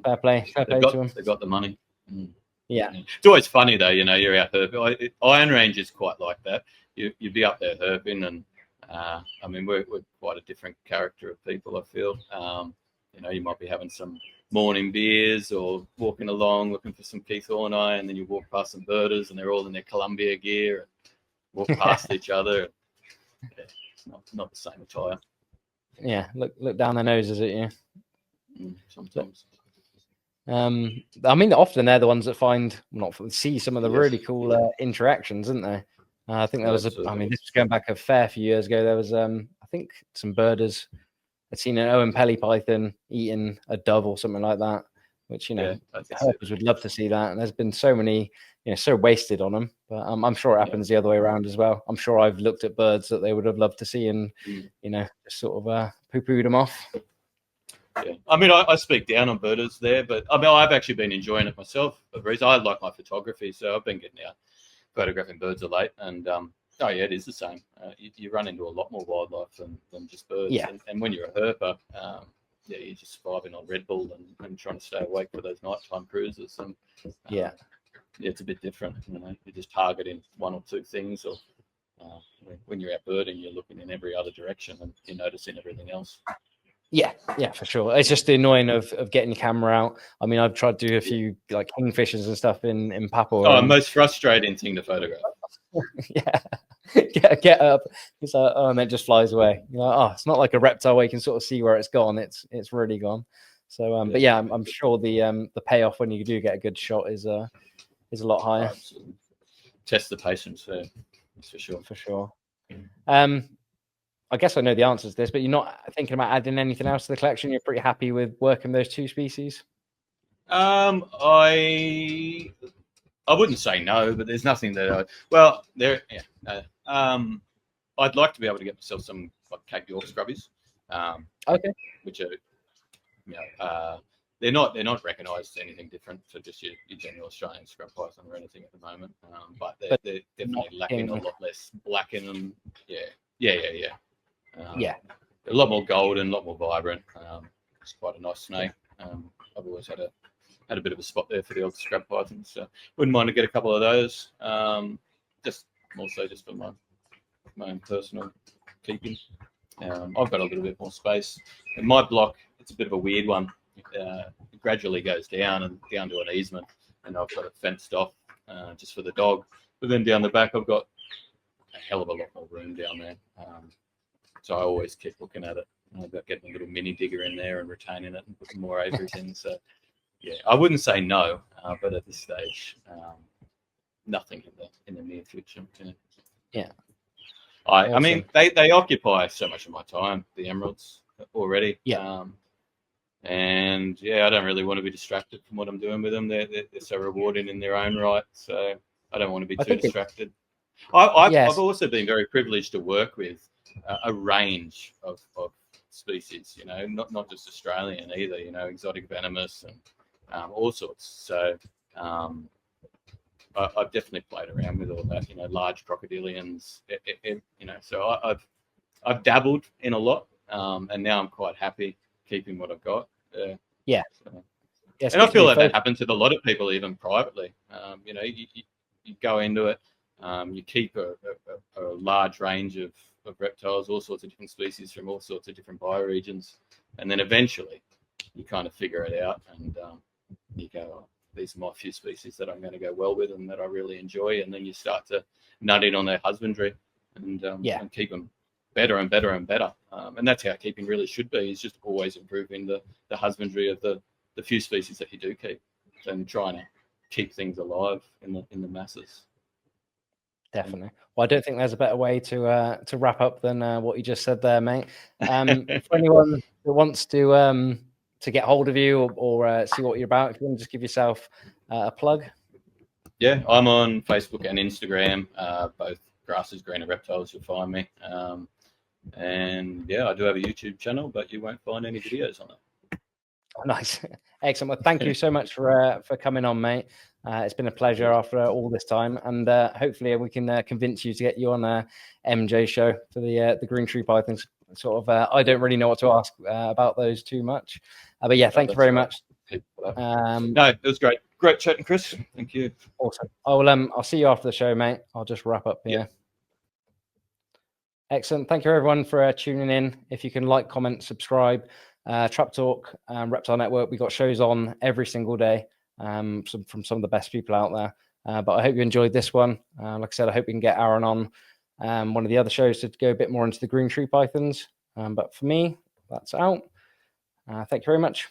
Fair play to them. They've got the money. Yeah. It's always funny though, you're out herping. Iron Range is quite like that. You'd be up there herping, and I mean we're quite a different character of people, I feel. You might be having some morning beers or walking along looking for some Keith Horneye, and then you walk past some birders and they're all in their Columbia gear and walk past each other. It's not the same attire. Yeah, look down their noses at you. Sometimes. I mean, often they're the ones that see some of the really cool interactions, isn't they? I think there was this was going back a fair few years ago. There was, I think, some birders had seen an Owen Pelly python eating a dove or something like that, which, herpers would love to see that. And there's been so many, so wasted on them, but I'm sure it happens the other way around as well. I'm sure I've looked at birds that they would have loved to see and, just sort of poo-pooed them off. Yeah, I mean, I speak down on birders there, but I mean, I've actually been enjoying it myself. I like my photography, so I've been getting out photographing birds of late, and it is the same. You run into a lot more wildlife than just birds. Yeah. And when you're a herper, you're just surviving on Red Bull and trying to stay awake for those nighttime cruises. And it's a bit different. You're just targeting one or two things, or when you're out birding, you're looking in every other direction and you're noticing everything else. Yeah, for sure. It's just the annoying of getting your camera out. I mean, I've tried to do a few like kingfishers and stuff in Papua. Most frustrating thing to photograph. Get up. It's like, and it just flies away. It's not like a reptile where you can sort of see where it's gone. It's really gone. So, I'm sure the payoff when you do get a good shot is a lot higher. Absolutely. Test the patience, that's for sure. For sure. I guess I know the answers to this, but you're not thinking about adding anything else to the collection. You're pretty happy with working those two species. I wouldn't say no, but there's nothing that I'd like to be able to get myself some like Cape York scrubbies. Which are they're not recognised as anything different to just your general Australian scrub python or anything at the moment. But they're definitely lacking a lot less black in them. Yeah. A lot more golden, a lot more vibrant. It's quite a nice snake. I've always had a bit of a spot there for the old scrub pythons, so wouldn't mind to get a couple of those. Just for my own personal keeping. I've got a little bit more space. In my block, it's a bit of a weird one. It gradually goes down to an easement, and I've got it fenced off just for the dog. But then down the back, I've got a hell of a lot more room down there. So I always keep looking at it about getting a little mini digger in there and retaining it and putting more aviaries in. So, I wouldn't say no, but at this stage, nothing in the near future. Yeah. I mean, they occupy so much of my time, the emeralds already. Yeah. And I don't really want to be distracted from what I'm doing with them. They're so rewarding in their own right. So I don't want to be too distracted. I've also been very privileged to work with a range of species, not just Australian either, exotic venomous and all sorts. So I've definitely played around with all that, large crocodilians, so I've dabbled in a lot, and now I'm quite happy keeping what I've got. And I feel like that happens with a lot of people, even privately. You go into it, you keep a large range of reptiles, all sorts of different species from all sorts of different bioregions, and then eventually you kind of figure it out, and you go, these are my few species that I'm going to go well with and that I really enjoy, and then you start to nut in on their husbandry and keep them better and better and better, and that's how keeping really should be, is just always improving the husbandry of the few species that you do keep and trying to keep things alive in the masses. Definitely. Well, I don't think there's a better way to wrap up than what you just said there, mate. For anyone who wants to get hold of you or see what you're about, if you want to just give yourself a plug. Yeah, I'm on Facebook and Instagram, both Grasses, Green and Reptiles, you'll find me. And I do have a YouTube channel, but you won't find any videos on it. Nice. Excellent. Well, thank you so much for coming on, mate. It's been a pleasure after all this time, and hopefully we can convince you to get you on MJ show for the green tree pythons. Sort of, I don't really know what to ask about those too much, but yeah, thank you very much. No, it was great. Great chatting, Chris. Thank you. Awesome. I'll see you after the show, mate. I'll just wrap up here. Yeah. Excellent. Thank you everyone for tuning in. If you can like, comment, subscribe. Trap Talk, Reptile Network. We got shows on every single day from some of the best people out there. But I hope you enjoyed this one. Like I said, I hope we can get Aaron on one of the other shows to go a bit more into the green tree pythons. But for me, that's out. Thank you very much.